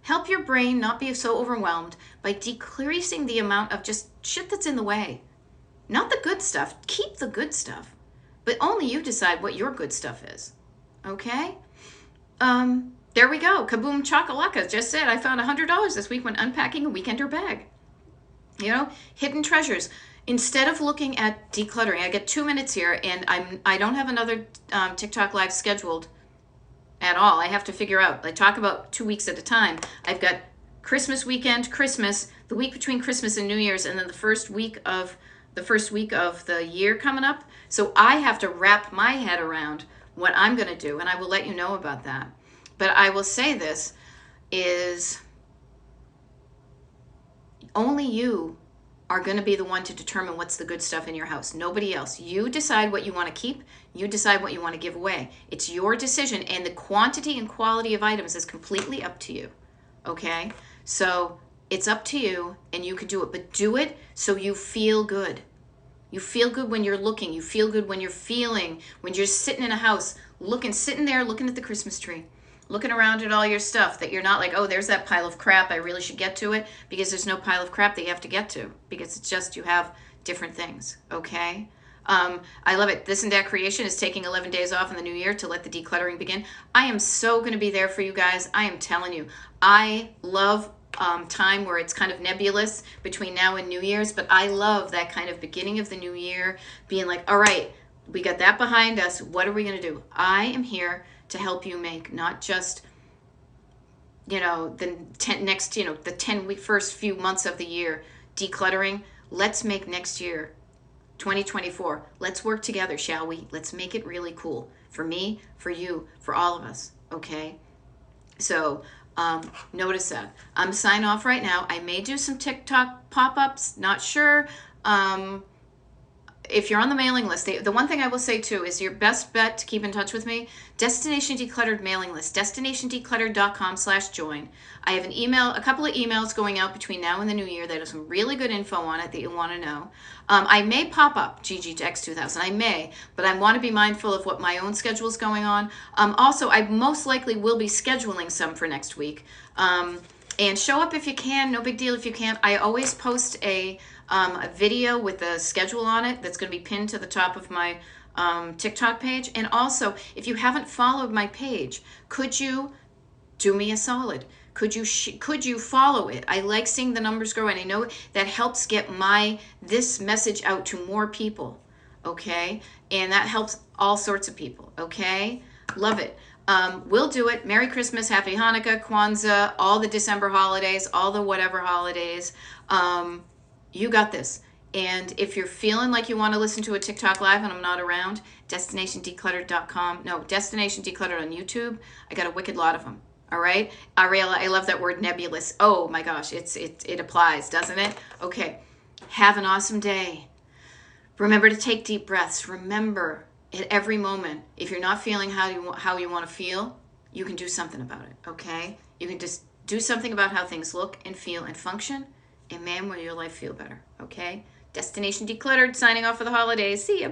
Speaker 1: Help your brain not be so overwhelmed by decreasing the amount of just shit that's in the way. Not the good stuff. Keep the good stuff. But only you decide what your good stuff is. Okay? There we go. Kaboom Chakalaka just said, I found $100 this week when unpacking a weekender bag. You know, hidden treasures. Instead of looking at decluttering, I get 2 minutes here, and I don't have another TikTok live scheduled at all. I have to figure out. I talk about 2 weeks at a time. I've got Christmas weekend, Christmas, the week between Christmas and New Year's, and then the first week of the year coming up. So I have to wrap my head around what I'm going to do, and I will let you know about that. But I will say this is only you are going to be the one to determine what's the good stuff in your house. Nobody else. You decide what you want to keep. You decide what you want to give away. It's your decision, and the quantity and quality of items is completely up to you. Okay? So it's up to you, and you can do it. But do it so you feel good. You feel good when you're looking. You feel good when you're feeling. When you're sitting in a house, sitting there looking at the Christmas tree. Looking around at all your stuff, that you're not like, oh, there's that pile of crap, I really should get to it, because there's no pile of crap that you have to get to, because it's just you have different things, okay? I love it. This and That Creation is taking 11 days off in the new year to let the decluttering begin. I am so going to be there for you guys. I am telling you. I love time where it's kind of nebulous between now and New Year's, but I love that kind of beginning of the new year, being like, all right, we got that behind us. What are we going to do? I am here to help you make not just, the 10 first few months of the year decluttering. Let's make next year, 2024, let's work together, shall we? Let's make it really cool for me, for you, for all of us, okay? So notice that. I'm sign off right now. I may do some TikTok pop-ups, not sure. If you're on the mailing list, the one thing I will say too is your best bet to keep in touch with me, Destination Decluttered mailing list, destinationdecluttered.com/join. I have a couple of emails going out between now and the new year that have some really good info on it that you want to know. I may pop up GGX2000, I may, but I want to be mindful of what my own schedule is going on. Also, I most likely will be scheduling some for next week. And show up if you can, no big deal if you can't. I always post a video with a schedule on it that's going to be pinned to the top of my TikTok page. And also, if you haven't followed my page, could you do me a solid? Could you follow it? I like seeing the numbers grow, and I know that helps get this message out to more people, okay? And that helps all sorts of people, okay? Love it. We'll do it. Merry Christmas, Happy Hanukkah, Kwanzaa, all the December holidays, all the whatever holidays. You got this. And if you're feeling like you want to listen to a TikTok live and I'm not around, destinationdecluttered.com. No, Destination Decluttered on YouTube. I got a wicked lot of them. All right. Ariella, I love that word nebulous. Oh my gosh, it applies, doesn't it? Okay. Have an awesome day. Remember to take deep breaths. Remember at every moment, if you're not feeling how you want to feel, you can do something about it. Okay. You can just do something about how things look and feel and function. And man, will your life feel better. Okay. Destination Decluttered, signing off for the holidays. See ya.